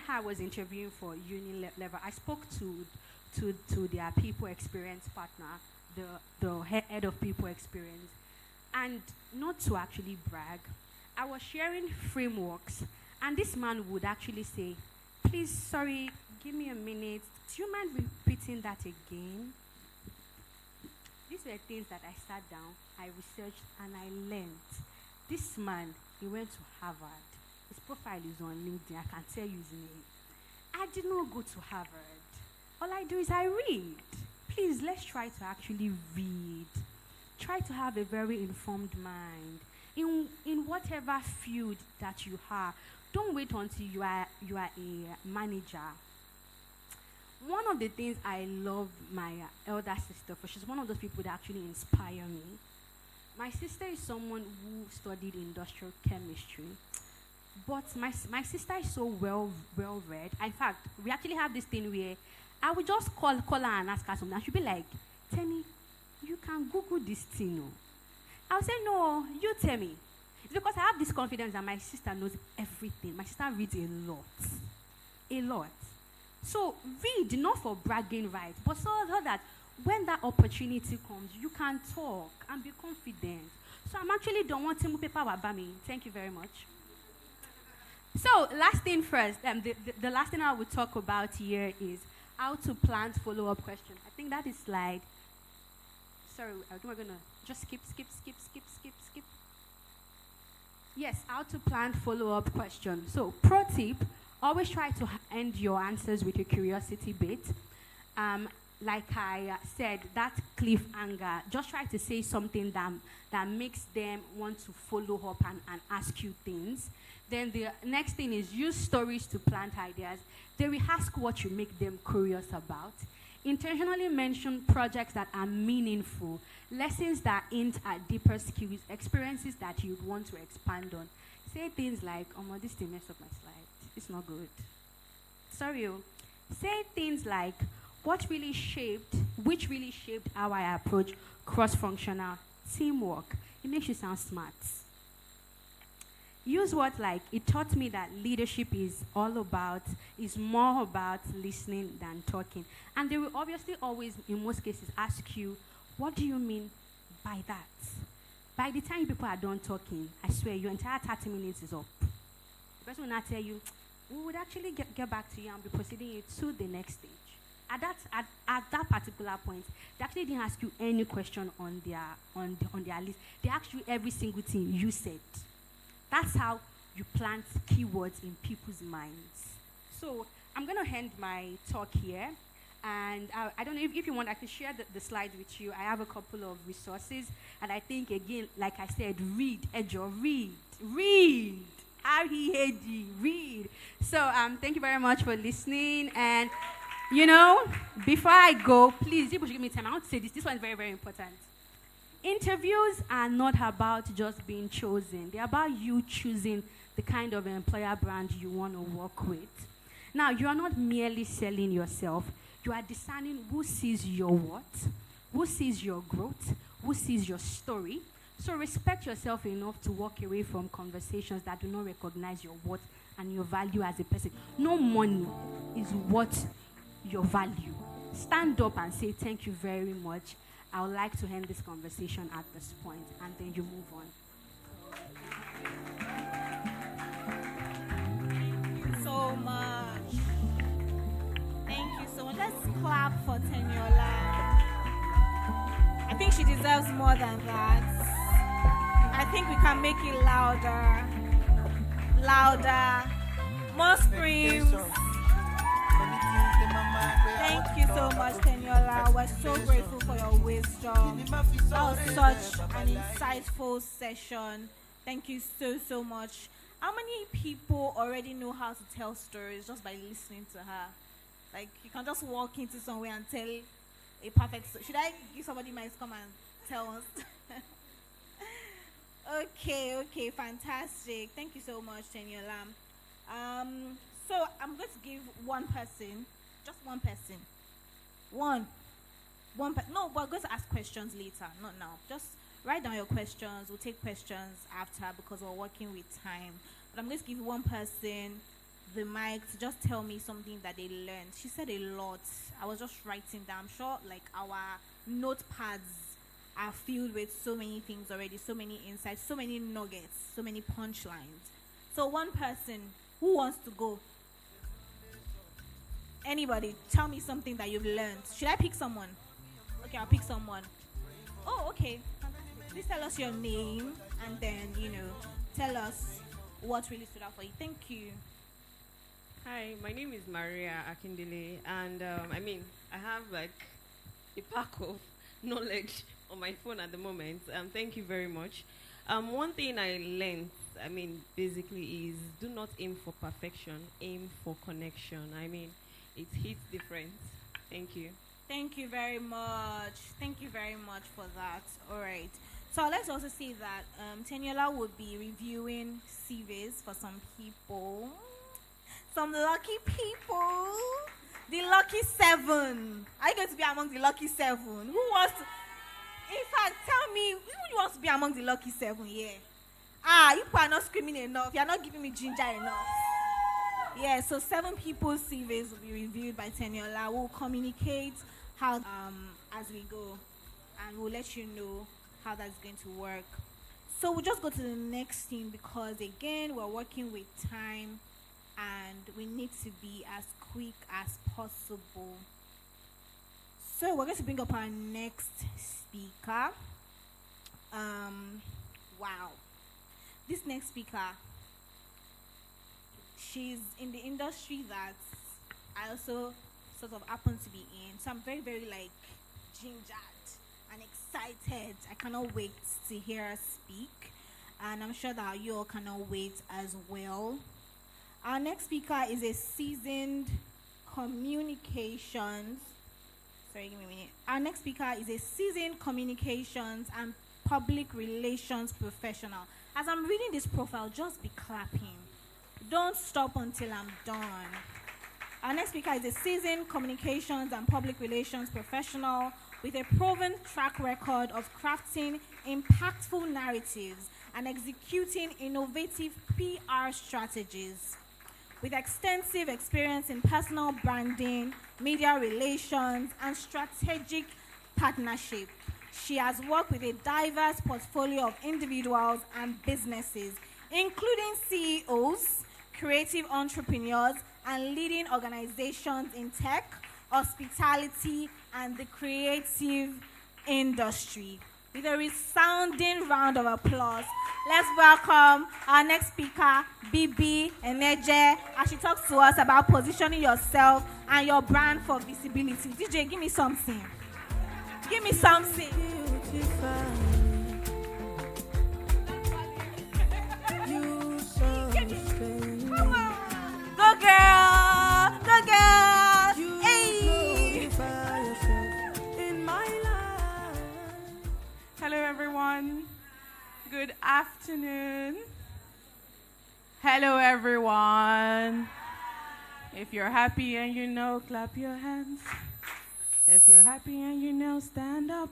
I was interviewing for uni level, I spoke to their people experience partner, the head of people experience, and not to actually brag, I was sharing frameworks, and this man would actually say, "Please, sorry, give me a minute. Do you mind repeating that again?" These were things that I sat down, I researched, and I learned. This man, he went to Harvard. His profile is on LinkedIn. I can tell you his name. I did not go to Harvard. All I do is I read. Please, let's try to actually read. Try to have a very informed mind. In whatever field that you are, don't wait until you are a manager. One of the things I love my elder sister for, she's one of those people that actually inspire me. My sister is someone who studied industrial chemistry, but my sister is so well read. In fact, we actually have this thing where I would just call her and ask her something, and she'd be like, "Tell me, you can Google this thing." No, I'll say, "No, you tell me." It's because I have this confidence that my sister knows everything. My sister reads a lot. So read, not for bragging rights, but so that when that opportunity comes, you can talk and be confident. So I'm actually don't want to move paper about me. Thank you very much. So last thing first, the last thing I will talk about here is how to plant follow-up questions. I think that is slide. Sorry, we're gonna just skip. Yes, how to plant follow-up questions. So pro tip, always try to end your answers with a curiosity bit. Like I said, that cliffhanger, just try to say something that makes them want to follow up and ask you things. Then the next thing is use stories to plant ideas. They will ask what you make them curious about. Intentionally mention projects that are meaningful, lessons that hint at deeper skills, experiences that you'd want to expand on. Say things like, "Oh, this thing messed up my slide. It's not good. Sorry." Say things like, which really shaped how I approach cross-functional teamwork. It makes you sound smart. Use what like, "It taught me that leadership is more about listening than talking." And they will obviously always, in most cases, ask you, "What do you mean by that?" By the time people are done talking, I swear, your entire 30 minutes is up. The person will not tell you, "We would actually get back to you and be proceeding you to the next stage." At that particular point, they actually didn't ask you any question on their list. They asked you every single thing you said. That's how you plant keywords in people's minds. So I'm going to end my talk here. And I don't know if you want, I can share the slides with you. I have a couple of resources. And I think, again, like I said, read. Ejo, read. R-E-A-D, read. So thank you very much for listening. And, before I go, please, people should give me time. I want to say this. This one is very, very important. Interviews are not about just being chosen. They're about you choosing the kind of employer brand you want to work with. Now, you are not merely selling yourself. You are discerning who sees your what, who sees your growth, who sees your story. So respect yourself enough to walk away from conversations that do not recognize your worth and your value as a person. No money is what your value. Stand up and say, "Thank you very much. I would like to end this conversation at this point," and then you move on. So much. Thank you so much. Let's clap for Teniola. I think she deserves more than that. I think we can make it louder. More screams. Thank you so much, Teniola. We're so grateful for your wisdom. That was such an insightful session. Thank you so much. How many people already know how to tell stories just by listening to her? Like, you can just walk into somewhere and tell a perfect story. Should I give somebody might come and tell us? Okay, okay, fantastic. Thank you so much, Teniola. So I'm going to give one person, just one person, one, no, we're going to ask questions later, not now. Just write down your questions. We'll take questions after because we're working with time. But I'm going to give one person the mic to just tell me something that they learned. She said a lot. I was just writing down. I'm sure like our notepads are filled with so many things already, so many insights, so many nuggets, so many punchlines. So one person, who wants to go? Anybody, tell me something that you've learned. Should I pick someone? Okay, I'll pick someone. Oh, okay. Please tell us your name and then, tell us what really stood out for you. Thank you. Hi, my name is Maria Akindele, and I have like a pack of knowledge on my phone at the moment. Thank you very much. One thing I learned, basically, is do not aim for perfection, aim for connection. It hits different. Thank you. Thank you very much. Thank you very much for that. All right. So let's also see that Teniola will be reviewing CVs for some people. Some lucky people. The lucky 7. Are you going to be among the lucky 7? Who wants to? In fact, tell me, who wants to be among the lucky 7 here? You people are not screaming enough. You are not giving me ginger enough. Yeah, so 7 people's CVs will be reviewed by Teniola. We'll communicate how as we go, and we'll let you know how that's going to work. So we'll just go to the next thing because again we're working with time and we need to be as quick as possible. So we're going to bring up our next speaker. Wow. This next speaker, she's in the industry that I also sort of happen to be in. So I'm very, very like gingered and excited. I cannot wait to hear her speak. And I'm sure that you all cannot wait as well. Our next speaker is a seasoned communications. Sorry, give me a minute. Our next speaker is a seasoned communications and public relations professional. As I'm reading this profile, just be clapping. Don't stop until I'm done. Our next speaker is a seasoned communications and public relations professional with a proven track record of crafting impactful narratives and executing innovative PR strategies. With extensive experience in personal branding, media relations, and strategic partnership, she has worked with a diverse portfolio of individuals and businesses, including CEOs, creative entrepreneurs, and leading organizations in tech, hospitality, and the creative industry. With a resounding round of applause, let's welcome our next speaker, Bibi Eneje, as she talks to us about positioning yourself and your brand for visibility. DJ, give me something. Give me something. Come on. Go girl. Go girl. Hey. Hello everyone. Good afternoon. Hello everyone. If you're happy and you know, clap your hands. If you're happy and you know, stand up.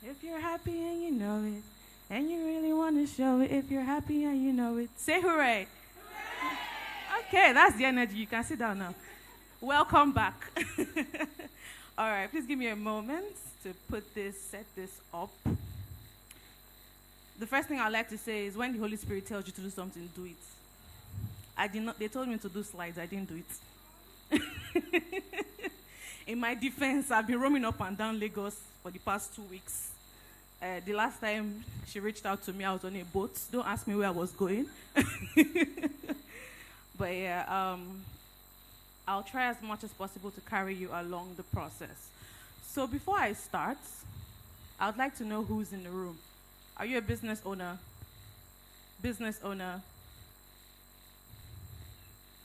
If you're happy and you know it, and you really want to show it, if you're happy and you know it, say hooray. Hooray. Okay, that's the energy. You can sit down now. Welcome back. All right, please give me a moment to set this up. The first thing I'd like to say is when the Holy Spirit tells you to do something, do it. They told me to do slides, I didn't do it. In my defense, I've been roaming up and down Lagos for the past 2 weeks. The last time she reached out to me, I was on a boat. Don't ask me where I was going. But yeah, I'll try as much as possible to carry you along the process. So before I start, I would like to know who's in the room. Are you a business owner? business owner,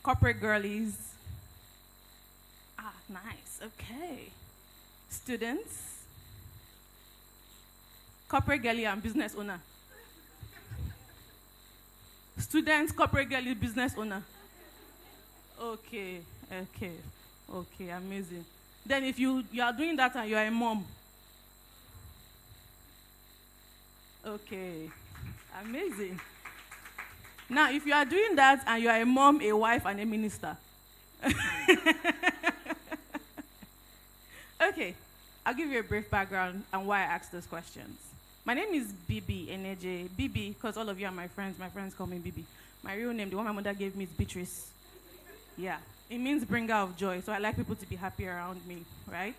corporate girlies. Ah, nice. Okay. Students, corporate girlie and business owner. Students, corporate girlie, business owner. Okay, okay, amazing. Then if you are doing that and you are a mom. Okay, amazing. Now, if you are doing that and you are a mom, a wife, and a minister. Okay, I'll give you a brief background on why I asked those questions. My name is Bibi Eneje. Bibi, because all of you are my friends. My friends call me Bibi. My real name, the one my mother gave me, is Beatrice. Yeah, it means bringer of joy. So I like people to be happy around me, right?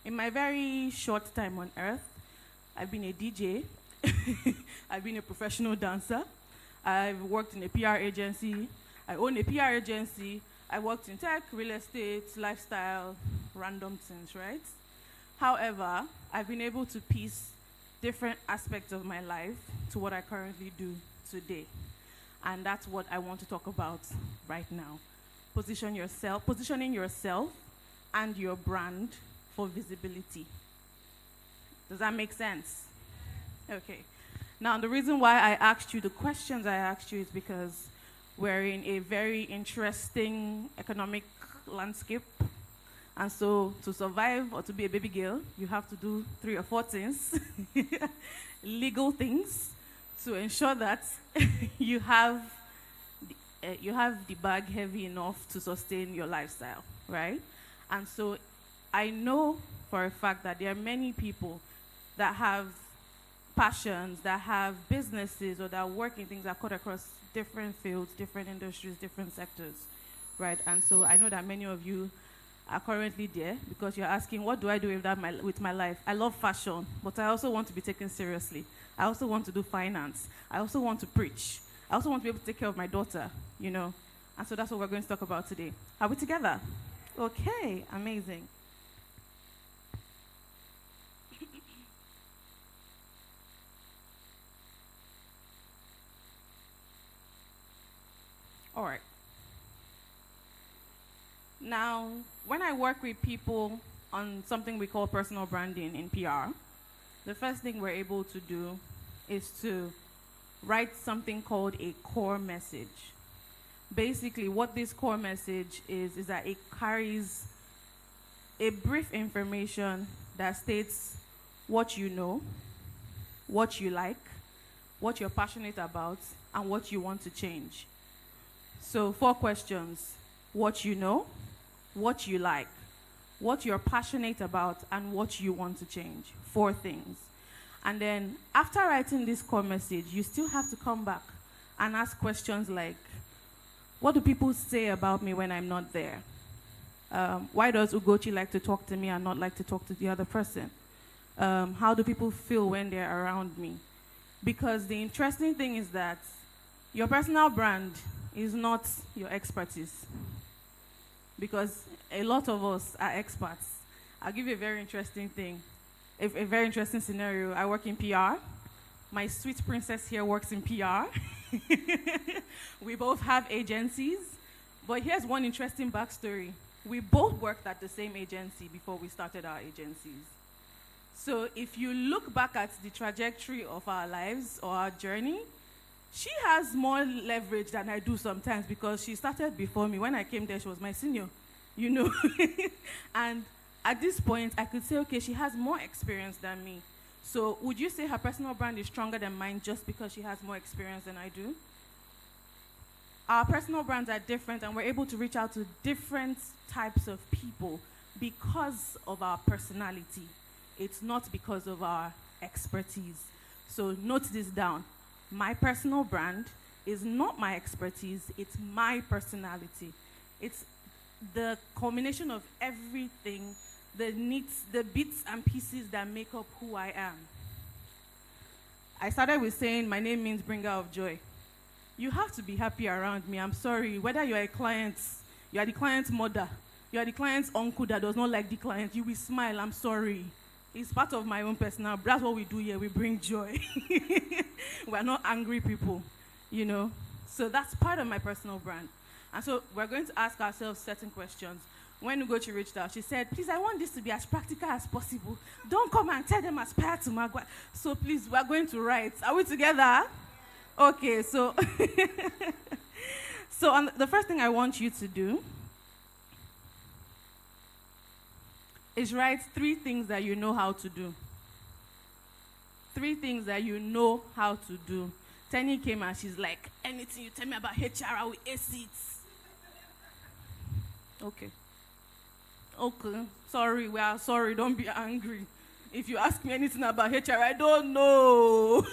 In my very short time on earth, I've been a DJ. I've been a professional dancer. I've worked in a PR agency. I own a PR agency. I worked in tech, real estate, lifestyle, random things, right? However, I've been able to piece different aspects of my life to what I currently do today. And that's what I want to talk about right now. Positioning yourself and your brand for visibility. Does that make sense? Okay. Now, the reason why I asked you the questions I asked you is because we're in a very interesting economic landscape. And so to survive or to be a baby girl, you have to do 3 or 4 things, legal things, to ensure that you have the bag heavy enough to sustain your lifestyle, right? And so I know for a fact that there are many people that have passions, that have businesses, or that work in things that cut across different fields, different industries, different sectors, right? And so I know that many of you are currently there because you're asking, what do I do with my life? I love fashion, but I also want to be taken seriously. I also want to do finance. I also want to preach. I also want to be able to take care of my daughter, you know. And so that's what we're going to talk about today. Are we together? Okay, amazing. All right. Now, when I work with people on something we call personal branding in PR, the first thing we're able to do is to write something called a core message. Basically, what this core message is that it carries a brief information that states what you know, what you like, what you're passionate about, and what you want to change. So 4 questions: what you know, what you like, what you're passionate about, and what you want to change. 4 things. And then after writing this core message, you still have to come back and ask questions like, what do people say about me when I'm not there? Why does Ugochi like to talk to me and not like to talk to the other person? How do people feel when they're around me? Because the interesting thing is that your personal brand is not your expertise. Because a lot of us are experts. I'll give you a very interesting thing. A very interesting scenario. I work in PR. My sweet princess here works in PR. We both have agencies. But here's one interesting backstory. We both worked at the same agency before we started our agencies. So if you look back at the trajectory of our lives or our journey, she has more leverage than I do sometimes because she started before me. When I came there, she was my senior, you know. And at this point, I could say, okay, she has more experience than me. So would you say her personal brand is stronger than mine just because she has more experience than I do? Our personal brands are different, and we're able to reach out to different types of people because of our personality. It's not because of our expertise. So note this down. My personal brand is not my expertise, it's my personality. It's the culmination of everything, the bits and pieces that make up who I am. I started with saying my name means bringer of joy. You have to be happy around me. I'm sorry. Whether you're a client, you are the client's mother, you are the client's uncle that does not like the client, you will smile. I'm sorry. It's part of my own personal. That's what we do here. We bring joy. We're not angry people, you know. So that's part of my personal brand. And so we're going to ask ourselves certain questions. When Ugochi reached out, she said, please, I want this to be as practical as possible. Don't come and tell them aspire to Magua. So please, we're going to write. Are we together? Okay, so so the first thing I want you to do is write 3 things that you know how to do. 3 things that you know how to do. Tenny came and she's like, anything you tell me about HR, I will ace it. Okay. Okay. Sorry, we are sorry. Don't be angry. If you ask me anything about HR, I don't know.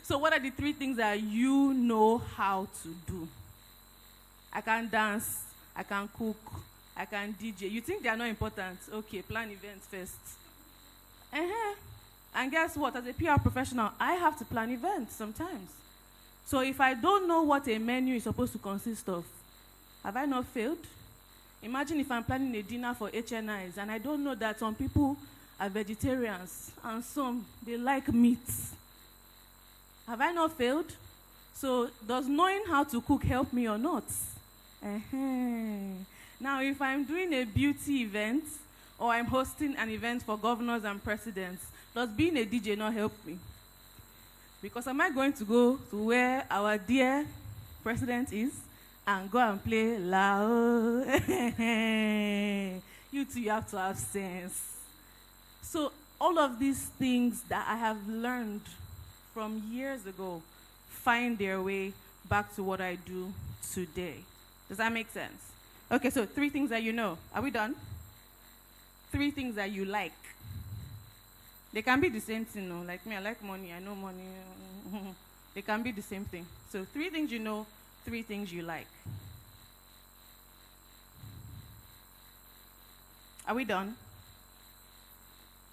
So what are the 3 things that you know how to do? I can dance. I can cook. I can DJ. You think they are not important? Okay, plan events first. And guess what? As a PR professional, I have to plan events sometimes. So if I don't know what a menu is supposed to consist of, have I not failed? Imagine if I'm planning a dinner for HNIs and I don't know that some people are vegetarians and some, they like meat. Have I not failed? So does knowing how to cook help me or not? Now, if I'm doing a beauty event or I'm hosting an event for governors and presidents, does being a DJ not help me? Because am I going to go to where our dear president is and go and play Lao? You too, you have to have sense. So all of these things that I have learned from years ago find their way back to what I do today. Does that make sense? Okay, so 3 things that you know. Are we done? 3 things that you like. They can be the same thing, no? Like me, I like money, I know money. They can be the same thing. So 3 things you know, 3 things you like. Are we done?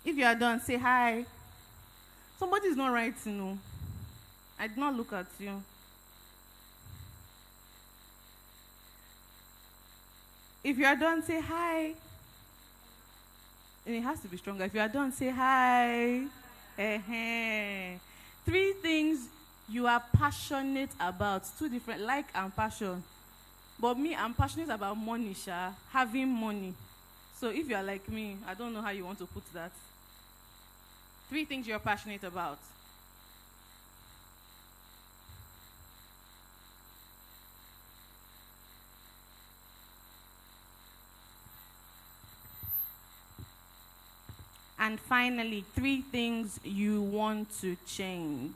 If you are done, say hi. Somebody is not writing, no. I did not look at you. If you are done, say hi. And it has to be stronger. If you are done, say hi. 3 things you are passionate about. 2 different, like and passion. But me, I'm passionate about money, having money. So if you are like me, I don't know how you want to put that. 3 things you're passionate about. And finally, 3 things you want to change.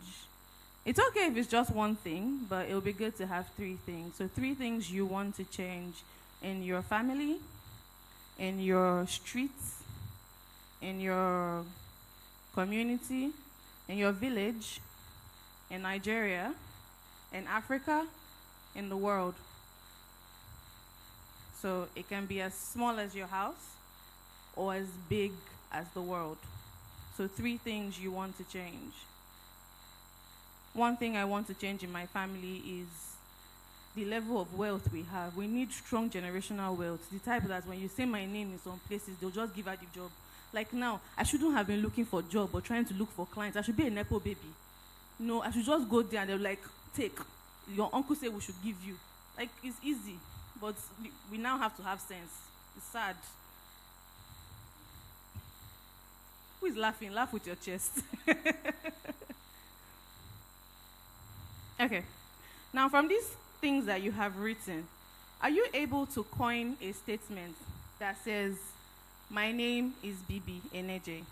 It's okay if it's just 1 thing, but it'll be good to have 3 things. So 3 things you want to change in your family, in your streets, in your community, in your village, in Nigeria, in Africa, in the world. So it can be as small as your house or as big as the world. So 3 things you want to change. 1 thing I want to change in my family is the level of wealth we have. We need strong generational wealth. The type that when you say my name in some places, they'll just give her the job. Like now, I shouldn't have been looking for a job or trying to look for clients. I should be a Nepo baby. No, I should just go there and they're like, take. Your uncle said we should give you. Like, it's easy. But we now have to have sense. It's sad. Who is laughing? Laugh with your chest. Okay. Now, from these things that you have written, are you able to coin a statement that says, my name is Bibi Eneje.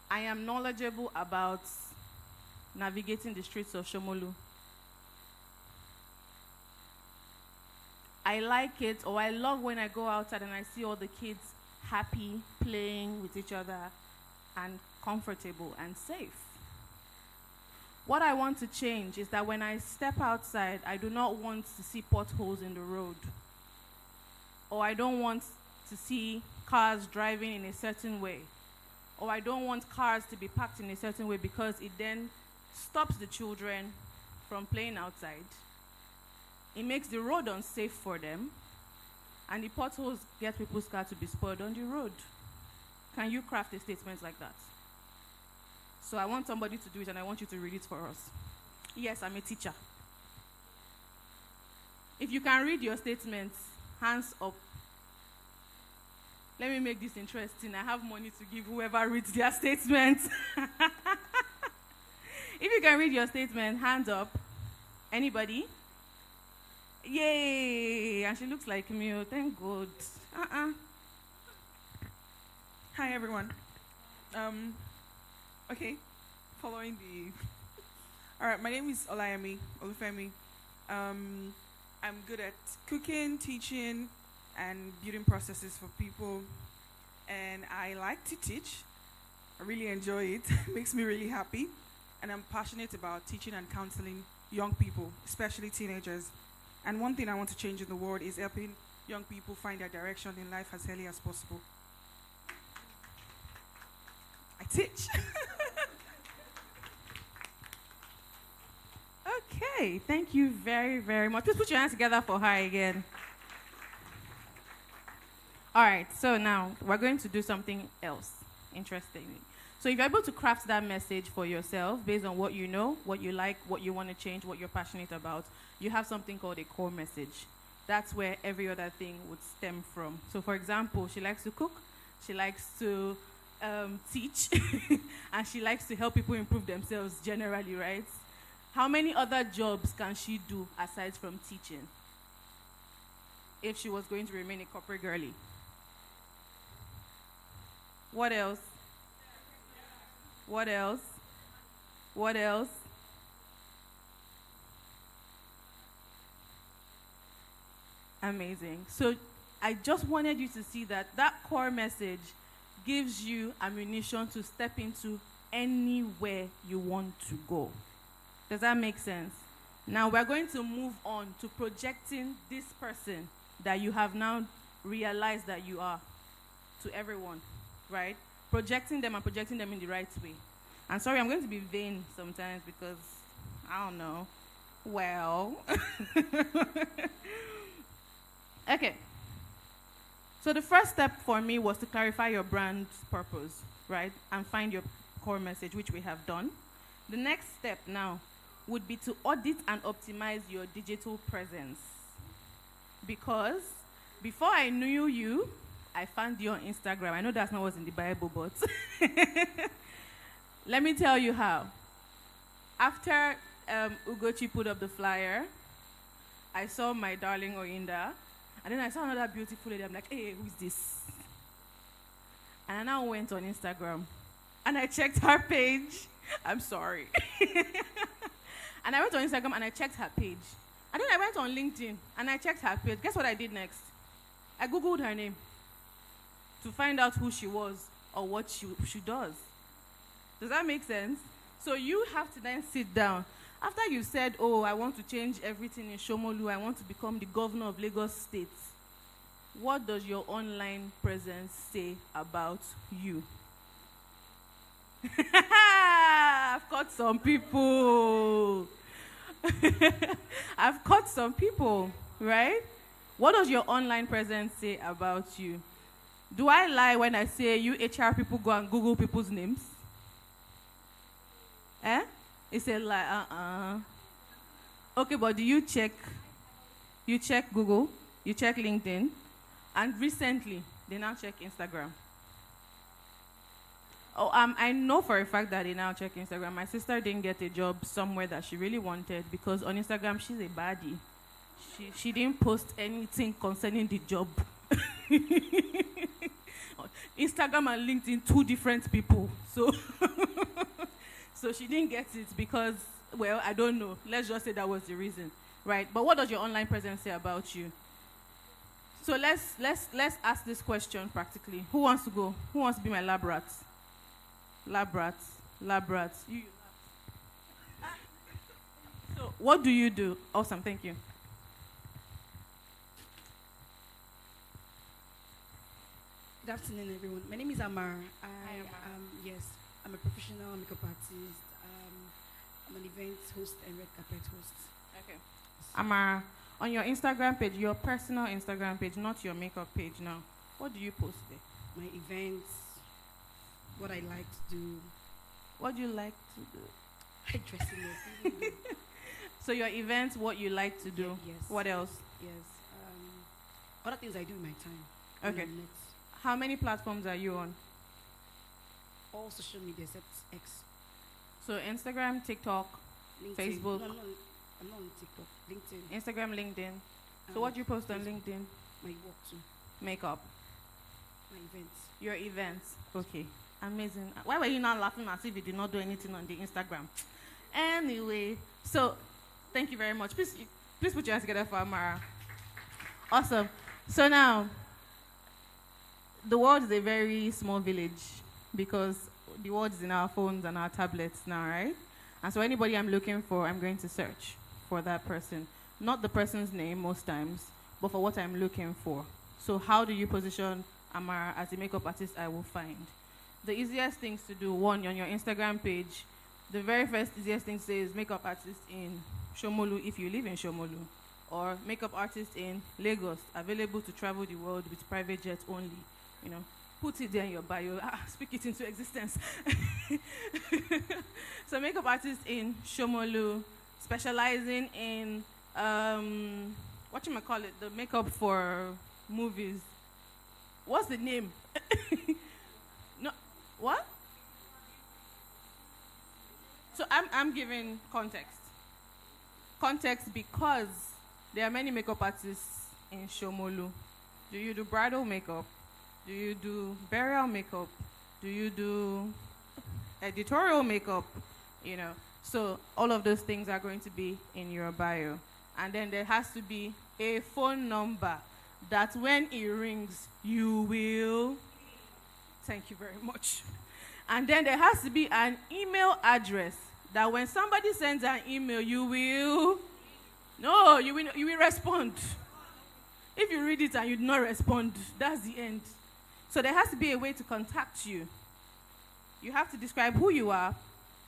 I am knowledgeable about navigating the streets of Shomolu. I like it, or I love when I go outside and I see all the kids happy, playing with each other, and comfortable and safe. What I want to change is that when I step outside, I do not want to see potholes in the road. Or I don't want to see cars driving in a certain way. Or I don't want cars to be parked in a certain way because it then stops the children from playing outside. It makes the road unsafe for them. And the potholes get people's cars to be spoiled on the road. Can you craft a statement like that? So I want somebody to do it and I want you to read it for us. Yes, I'm a teacher. If you can read your statements, hands up. Let me make this interesting. I have money to give whoever reads their statement. If you can read your statement, hands up. Anybody? Yay! And she looks like me. Oh, thank God. Hi everyone. Okay, following the. All right, my name is Olayemi Olufemi. I'm good at cooking, teaching, and building processes for people, and I like to teach. I really enjoy it. Makes me really happy, and I'm passionate about teaching and counseling young people, especially teenagers. And one thing I want to change in the world is helping young people find their direction in life as early as possible. I teach. Okay, thank you very, very much. Please put your hands together for her again. All right, so now we're going to do something else, interestingly. So if you're able to craft that message for yourself based on what you know, what you like, what you want to change, what you're passionate about, you have something called a core message. That's where every other thing would stem from. So for example, she likes to cook, she likes to teach, and she likes to help people improve themselves generally, right? How many other jobs can she do aside from teaching if she was going to remain a corporate girly? What else? What else? What else? Amazing. So I just wanted you to see that that core message gives you ammunition to step into anywhere you want to go. Does that make sense? Now we're going to move on to projecting this person that you have now realized that you are to everyone, right? Projecting them and projecting them in the right way. And sorry, I'm going to be vain sometimes because, I don't know. Well. Okay. So the first step for me was to clarify your brand's purpose, right? And find your core message, which we have done. The next step now would be to audit and optimize your digital presence. Because before I knew you, I found you on Instagram. I know that's not what's in the Bible, but let me tell you how. After Ugochi put up the flyer, I saw my darling Oyinda, and then I saw another beautiful lady. I'm like, hey, who's this? And I now went on Instagram, and I checked her page. I'm sorry. And I went on Instagram, and I checked her page. And then I went on LinkedIn, and I checked her page. Guess what I did next? I Googled her name to find out who she was or what she does. Does that make sense? So you have to then sit down. After you said, oh, I want to change everything in Shomolu, I want to become the governor of Lagos State, what does your online presence say about you? I've caught some people. I've caught some people, right? What does your online presence say about you? Do I lie when I say you HR people go and Google people's names? Eh? It's a lie. Okay, but do you check? You check Google, you check LinkedIn, and recently they now check Instagram. Oh, I know for a fact that they now check Instagram. My sister didn't get a job somewhere that she really wanted because on Instagram she's a baddie. She didn't post anything concerning the job. Instagram and LinkedIn, two different people. So, so she didn't get it because, well, I don't know. Let's just say that was the reason, right? But what does your online presence say about you? So let's ask this question practically. Who wants to go? Who wants to be my lab rat? Lab rat. You. So what do you do? Awesome, thank you. Good afternoon, everyone. My name is Amara. I'm a professional makeup artist. I'm an event host and red carpet host. Okay. Amara, on your Instagram page, your personal Instagram page, not your makeup page now, what do you post there? My events, what I like to do. What do you like to do? Dressing up. Even though- So your events, what you like to do. Yes. What else? Yes. Other things I do in my time. on Okay. the net. How many platforms are you on? All social media except X. So Instagram, TikTok, LinkedIn. Facebook. No, I'm not on TikTok. LinkedIn. Instagram, LinkedIn. So what do you post on LinkedIn? My work too. Makeup. My events. Your events. Okay. Amazing. Why were you not laughing as if you did not do anything on the Instagram? Anyway, so thank you very much. Please put your hands together for Amara. Awesome. So now, the world is a very small village because the world is in our phones and our tablets now, right? And so anybody I'm looking for, I'm going to search for that person. Not the person's name most times, but for what I'm looking for. So how do you position Amara as a makeup artist I will find? The easiest things to do, one, on your Instagram page, the very first easiest thing to say is makeup artist in Shomolu if you live in Shomolu, or makeup artist in Lagos, available to travel the world with private jets only. You know, put it there in your bio, speak it into existence. So makeup artist in Shomolu, specializing in, whatchamacallit, the makeup for movies. What's the name? No, what? So I'm giving context. Context because there are many makeup artists in Shomolu. Do you do bridal makeup? Do you do burial makeup? Do you do editorial makeup? You know, so all of those things are going to be in your bio. And then there has to be a phone number that when it rings, you will. Thank you very much. And then there has to be an email address that when somebody sends an email, you will. No, you will respond. If you read it and you do not respond, that's the end. So there has to be a way to contact you. You have to describe who you are,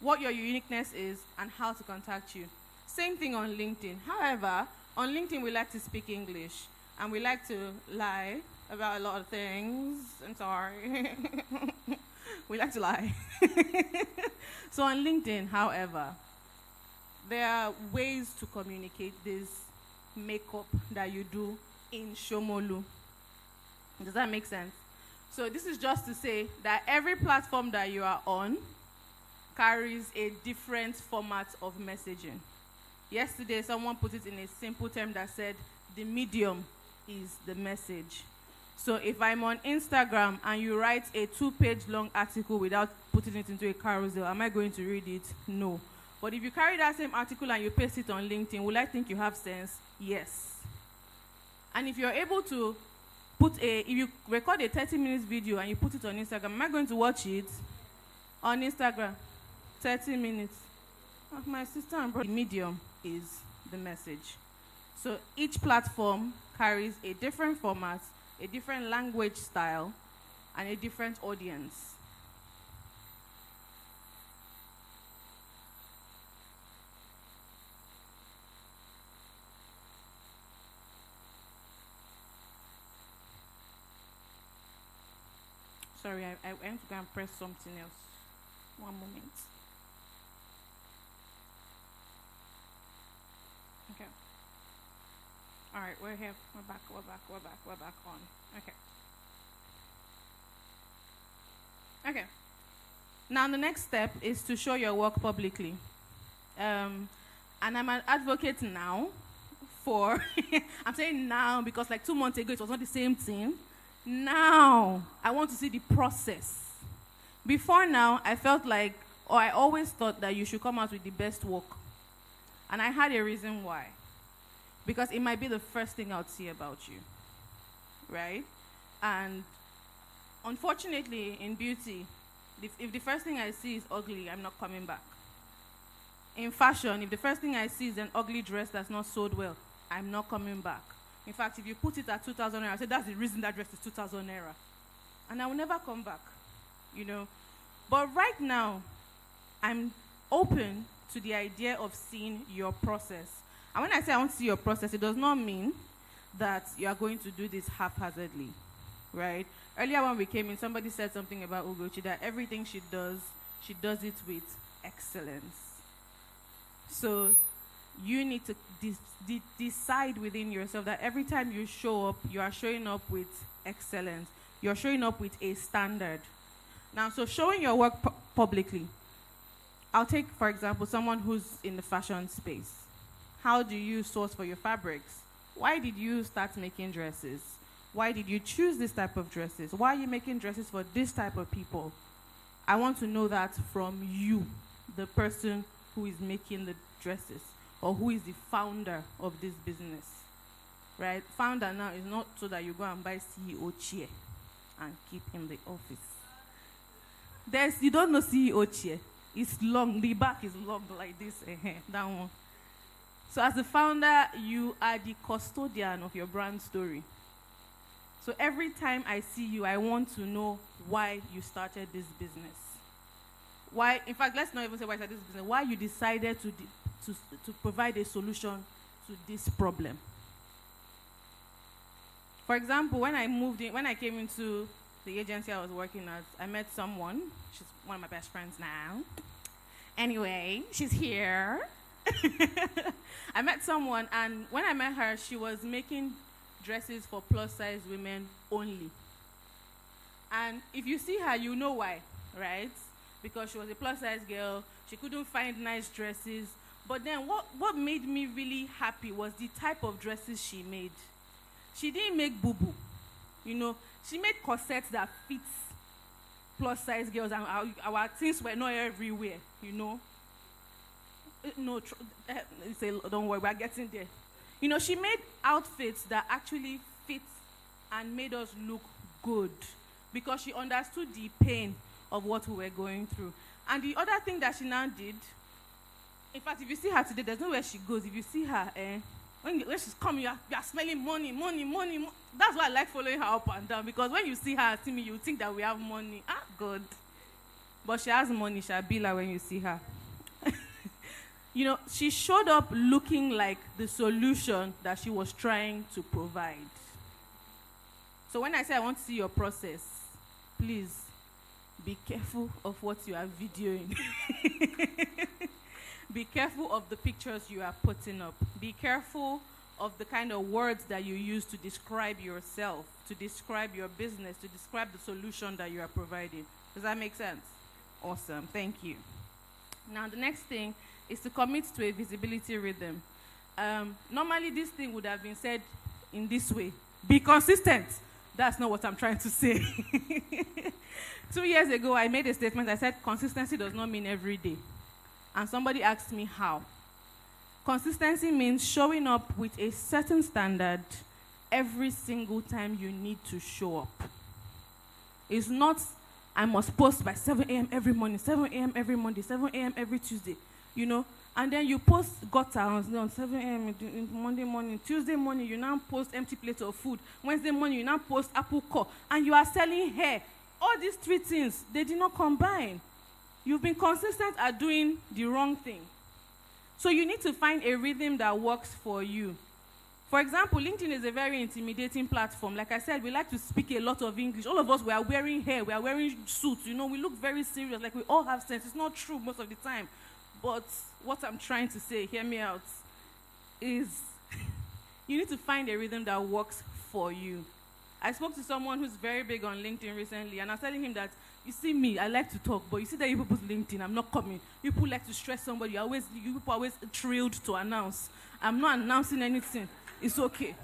what your uniqueness is, and how to contact you. Same thing on LinkedIn. However, on LinkedIn, we like to speak English, and we like to lie about a lot of things. I'm sorry. We like to lie. So on LinkedIn, however, there are ways to communicate this makeup that you do in Shomolu. Does that make sense? So this is just to say that every platform that you are on carries a different format of messaging. Yesterday, someone put it in a simple term that said, the medium is the message. So if I'm on Instagram and you write a 2-page long article without putting it into a carousel, am I going to read it? No. But if you carry that same article and you paste it on LinkedIn, will I think you have sense? Yes. And if you're able to if you record a 30-minute video and you put it on Instagram, am I going to watch it? On Instagram, 30 minutes. Oh, my sister and brother, the medium is the message. So each platform carries a different format, a different language style, and a different audience. Sorry, I went to go and press something else. One moment. Okay. All right, we're here. We're back on. Okay. Now the next step is to show your work publicly. And I'm an advocate now for, I'm saying now because like 2 months ago it was not the same thing. Now, I want to see the process. Before now, I felt like, or I always thought that you should come out with the best work. And I had a reason why. Because it might be the first thing I would see about you. Right? And unfortunately, in beauty, if the first thing I see is ugly, I'm not coming back. In fashion, if the first thing I see is an ugly dress that's not sewed well, I'm not coming back. In fact, if you put it at 2,000 naira, I say that's the reason that dress is 2,000 naira. And I will never come back, you know. But right now, I'm open to the idea of seeing your process. And when I say I want to see your process, it does not mean that you are going to do this haphazardly, right? Earlier when we came in, somebody said something about Ugochi, that everything she does it with excellence. So you need to decide within yourself that every time you show up, you are showing up with excellence. You're showing up with a standard. Now, so showing your work publicly. I'll take, for example, someone who's in the fashion space. How do you source for your fabrics? Why did you start making dresses? Why did you choose this type of dresses? Why are you making dresses for this type of people? I want to know that from you, the person who is making the dresses, or who is the founder of this business, right? Founder now is not so that you go and buy CEO chair and keep in the office. You don't know CEO chair. It's long, the back is long like this, that one. So as the founder, you are the custodian of your brand story. So every time I see you, I want to know why you started this business. Why, in fact, let's not even say why you started this business. Why you decided to provide a solution to this problem. For example, when I came into the agency I was working at, I met someone. She's one of my best friends now. Anyway, she's here. I met someone, and when I met her, she was making dresses for plus-size women only. And if you see her, you know why, right? Because she was a plus-size girl. She couldn't find nice dresses. But then what made me really happy was the type of dresses she made. She didn't make boo-boo. You know, she made corsets that fits plus-size girls, and our things were not everywhere, you know. Don't worry, we're getting there. You know, she made outfits that actually fit and made us look good because she understood the pain of what we were going through. And the other thing that she now did, in fact, if you see her today, there's nowhere she goes. If you see her, when she's coming, you are smelling money. That's why I like following her up and down, because when you see her and see me, you think that we have money. Good. But she has money. She'll be like when you see her. You know, she showed up looking like the solution that she was trying to provide. So when I say I want to see your process, please be careful of what you are videoing. Be careful of the pictures you are putting up. Be careful of the kind of words that you use to describe yourself, to describe your business, to describe the solution that you are providing. Does that make sense? Awesome. Thank you. Now, the next thing is to commit to a visibility rhythm. Normally, this thing would have been said in this way. Be consistent. That's not what I'm trying to say. 2 years ago, I made a statement. I said, consistency does not mean every day. And somebody asked me how. Consistency means showing up with a certain standard every single time you need to show up. It's not, I must post by 7 a.m. every morning, 7 a.m. every Monday, 7 a.m. every Tuesday. You know, and then you post gutter on 7 a.m. in Monday morning. Tuesday morning, you now post empty plates of food. Wednesday morning, you now post apple core. And you are selling hair. All these three things, they did not combine. You've been consistent at doing the wrong thing. So you need to find a rhythm that works for you. For example, LinkedIn is a very intimidating platform. Like I said, we like to speak a lot of English. All of us, we are wearing hair. We are wearing suits. You know, we look very serious. Like we all have sense. It's not true most of the time. But what I'm trying to say, hear me out, is you need to find a rhythm that works for you. I spoke to someone who's very big on LinkedIn recently, and I was telling him that, you see me, I like to talk, but you see that you people's LinkedIn, I'm not coming. People like to stress somebody. You people are always thrilled to announce. I'm not announcing anything. It's okay.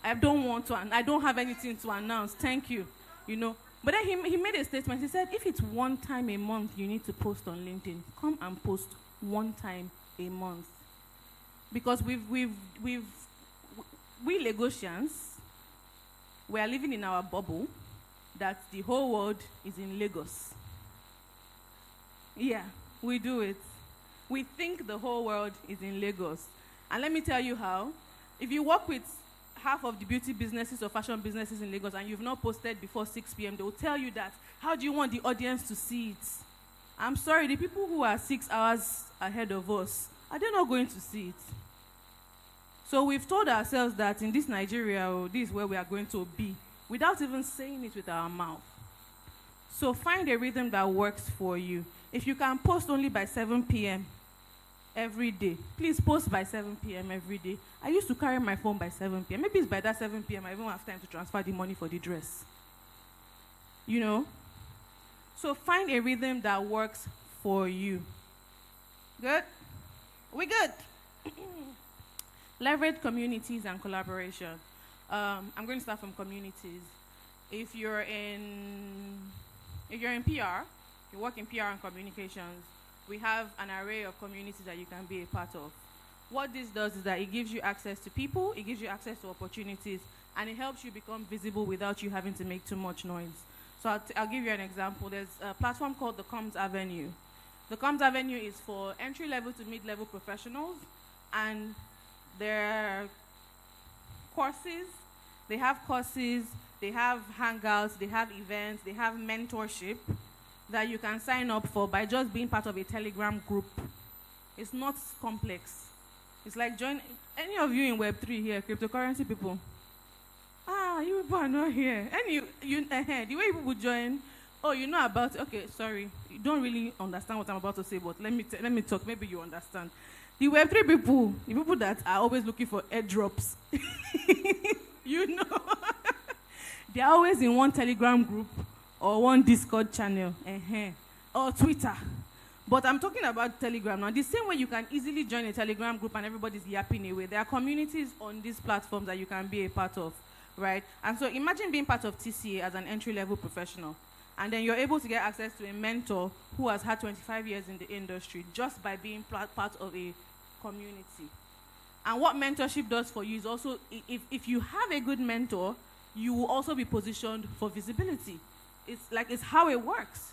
I don't want to, and I don't have anything to announce. Thank you. You know. But then he made a statement. He said, if it's one time a month you need to post on LinkedIn, come and post one time a month. Because we Lagosians, we are living in our bubble that the whole world is in Lagos. Yeah, we do it. We think the whole world is in Lagos. And let me tell you how. If you work with half of the beauty businesses or fashion businesses in Lagos and you've not posted before 6 p.m., they will tell you that. How do you want the audience to see it? I'm sorry, the people who are 6 hours ahead of us, are they not going to see it? So we've told ourselves that in this Nigeria, this is where we are going to be. without even saying it with our mouth. So find a rhythm that works for you. If you can post only by 7 p.m. every day, please post by 7 p.m. every day. I used to carry my phone by 7 p.m. Maybe it's by that 7 p.m. I even have time to transfer the money for the dress. You know? So find a rhythm that works for you. Good? We good? Leverage communities and collaboration. I'm going to start from communities. If you're in PR, you work in PR and communications, we have an array of communities that you can be a part of. What this does is that it gives you access to people, it gives you access to opportunities, and it helps you become visible without you having to make too much noise. So I'll give you an example. There's a platform called the Comms Avenue. The Comms Avenue is for entry-level to mid-level professionals, and their courses, they have hangouts, they have events, they have mentorship that you can sign up for by just being part of a Telegram group. It's not complex. It's like join any of you in Web3 here, cryptocurrency people. You people are not here. The way people would join, you know about, okay, sorry, you don't really understand what I'm about to say, but let me talk, maybe you understand. The Web3 people, the people that are always looking for airdrops, you know, they're always in one Telegram group or one Discord channel, or Twitter. But I'm talking about Telegram now. The same way you can easily join a Telegram group and everybody's yapping away, there are communities on these platforms that you can be a part of, right? And so imagine being part of TCA as an entry-level professional, and then you're able to get access to a mentor who has had 25 years in the industry just by being part of a community. And what mentorship does for you is also, if you have a good mentor, you will also be positioned for visibility. It's how it works.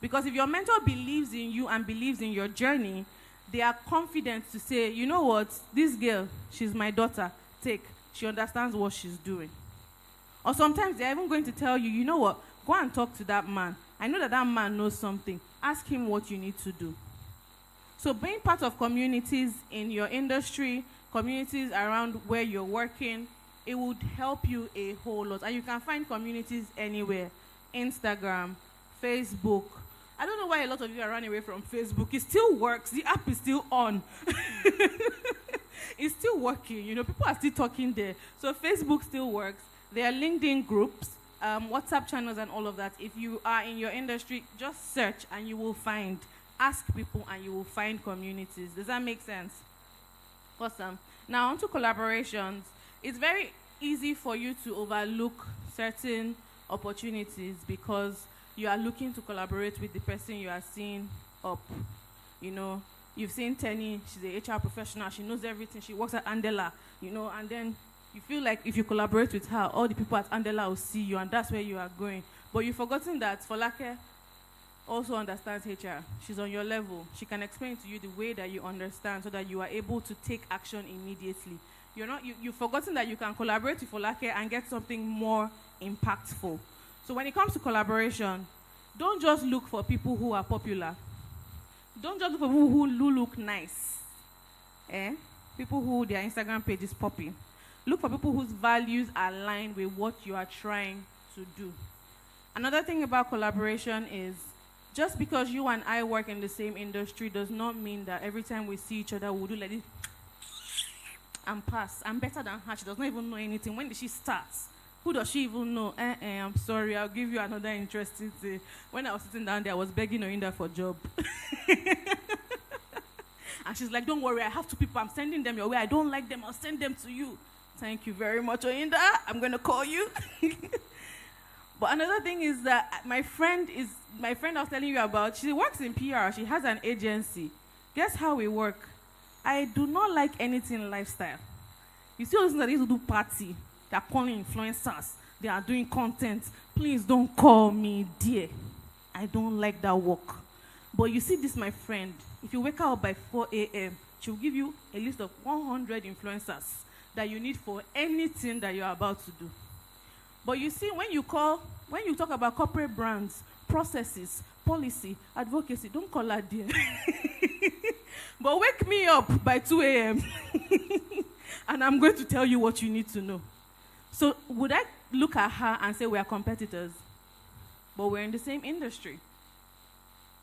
Because if your mentor believes in you and believes in your journey, they are confident to say, you know what, this girl, she's my daughter, she understands what she's doing. Or sometimes they're even going to tell you, you know what, go and talk to that man. I know that man knows something. Ask him what you need to do. So being part of communities in your industry, communities around where you're working, it would help you a whole lot. And you can find communities anywhere. Instagram, Facebook. I don't know why a lot of you are running away from Facebook. It still works. The app is still on. It's still working. You know, people are still talking there. So Facebook still works. There are LinkedIn groups, WhatsApp channels, and all of that. If you are in your industry, just search and you will find. Ask people and you will find communities. Does that make sense? Awesome. Now, on to collaborations. It's very easy for you to overlook certain opportunities because you are looking to collaborate with the person you are seeing up. You know, you've seen Tenny, she's a HR professional, she knows everything, she works at Andela, you know, and then you feel like if you collaborate with her, all the people at Andela will see you, and that's where you are going. But you've forgotten that Folake also understands HR. She's on your level. She can explain to you the way that you understand so that you are able to take action immediately. You've forgotten that you can collaborate with Folake and get something more impactful. So when it comes to collaboration, don't just look for people who are popular. Don't just look for people who look nice. People who their Instagram page is popping. Look for people whose values align with what you are trying to do. Another thing about collaboration is just because you and I work in the same industry does not mean that every time we see each other, we'll do like this and pass. I'm better than her. She does not even know anything. When did she start? Who does she even know? I'm sorry, I'll give you another interesting thing. When I was sitting down there, I was begging Oinda for a job. And she's like, don't worry, I have 2 people. I'm sending them your way. I don't like them. I'll send them to you. Thank you very much, Oinda. I'm going to call you. But another thing is that my friend I was telling you about, she works in PR. She has an agency. Guess how we work? I do not like anything lifestyle. You see all these that do party. They are calling influencers. They are doing content. Please don't call me dear. I don't like that work. But you see this, my friend. If you wake up by 4 a.m., she will give you a list of 100 influencers that you need for anything that you're about to do. But you see, when you talk about corporate brands, processes, policy, advocacy, don't call her dear. But wake me up by 2 a.m. and I'm going to tell you what you need to know. So would I look at her and say we are competitors, but we're in the same industry.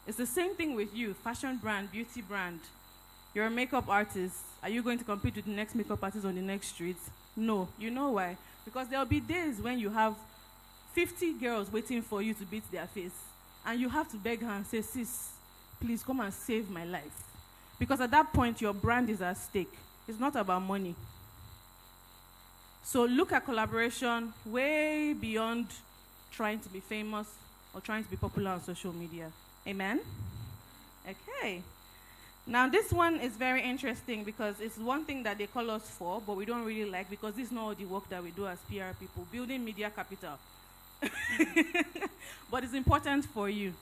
It's the same thing with you, fashion brand, beauty brand. You're a makeup artist. Are you going to compete with the next makeup artist on the next street? No. You know why? Because there'll be days when you have 50 girls waiting for you to beat their face. And you have to beg her and say, sis, please come and save my life. Because at that point, your brand is at stake. It's not about money. So look at collaboration way beyond trying to be famous or trying to be popular on social media. Amen? Okay. Now this one is very interesting because it's one thing that they call us for, but we don't really like because this is not all the work that we do as PR people, building media capital. But it's important for you.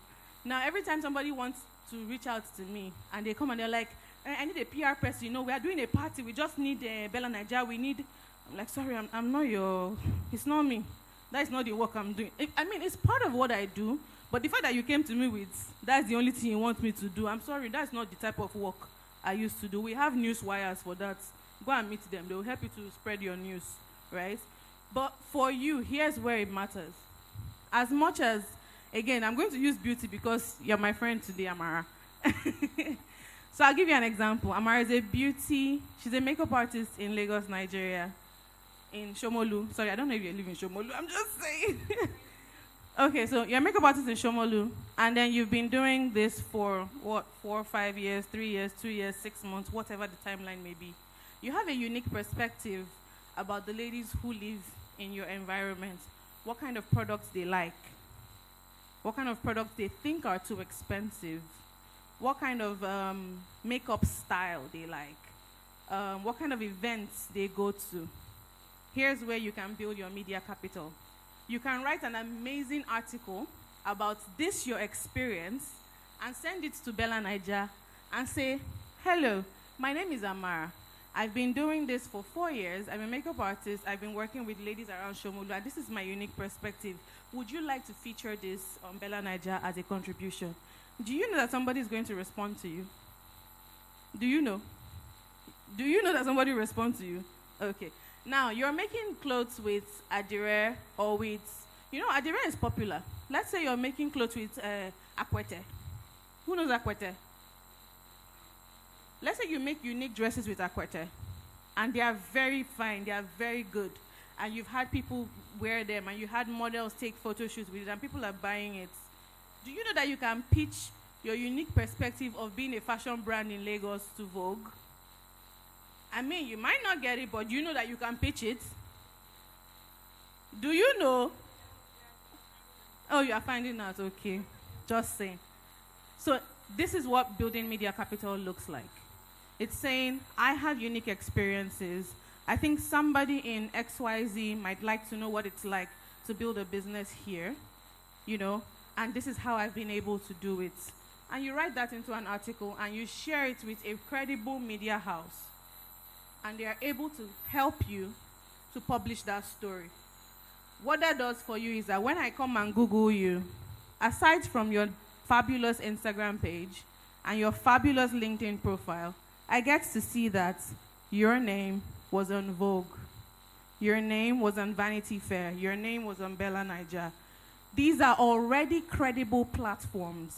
Now every time somebody wants to reach out to me and they come and they're like, I need a PR person, you know, we are doing a party, we just need Bella Niger, I'm like, sorry, I'm not it's not me. That is not the work I'm doing. I mean, it's part of what I do, but the fact that you came to me with, that's the only thing you want me to do, I'm sorry, that's not the type of work I used to do. We have news wires for that. Go and meet them. They will help you to spread your news, right? But for you, here's where it matters. As much as, again, I'm going to use beauty because you're my friend today, Amara. So I'll give you an example. Amara is she's a makeup artist in Lagos, Nigeria, in Shomolu. Sorry, I don't know if you live in Shomolu, I'm just saying. Okay, so you're a makeup artist in Shomolu, and then you've been doing this for, 4 or 5 years, 3 years, 2 years, 6 months, whatever the timeline may be. You have a unique perspective about the ladies who live in your environment, what kind of products they like, what kind of products they think are too expensive, what kind of makeup style they like, what kind of events they go to. Here's where you can build your media capital. You can write an amazing article about this, your experience, and send it to Bella Niger and say, hello, my name is Amara. I've been doing this for 4 years. I'm a makeup artist. I've been working with ladies around Shomolu, and this is my unique perspective. Would you like to feature this on Bella Niger as a contribution? Do you know that somebody is going to respond to you? Do you know? Do you know that somebody will respond to you? Okay. Now, you're making clothes with Adire or with, Adire is popular. Let's say you're making clothes with Akwete. Who knows Akwete? Let's say you make unique dresses with Akwete, and they are very fine, they are very good, and you've had people wear them, and you had models take photo shoots with it, and people are buying it. Do you know that you can pitch your unique perspective of being a fashion brand in Lagos to Vogue? I mean, you might not get it, but you know that you can pitch it. Do you know? Oh, you are finding out, okay. Just saying. So this is what building media capital looks like. It's saying, I have unique experiences. I think somebody in XYZ might like to know what it's like to build a business here, and this is how I've been able to do it. And you write that into an article and you share it with a credible media house. And they are able to help you to publish that story. What that does for you is that when I come and Google you, aside from your fabulous Instagram page and your fabulous LinkedIn profile, I get to see that your name was on Vogue. Your name was on Vanity Fair. Your name was on Bella Niger. These are already credible platforms.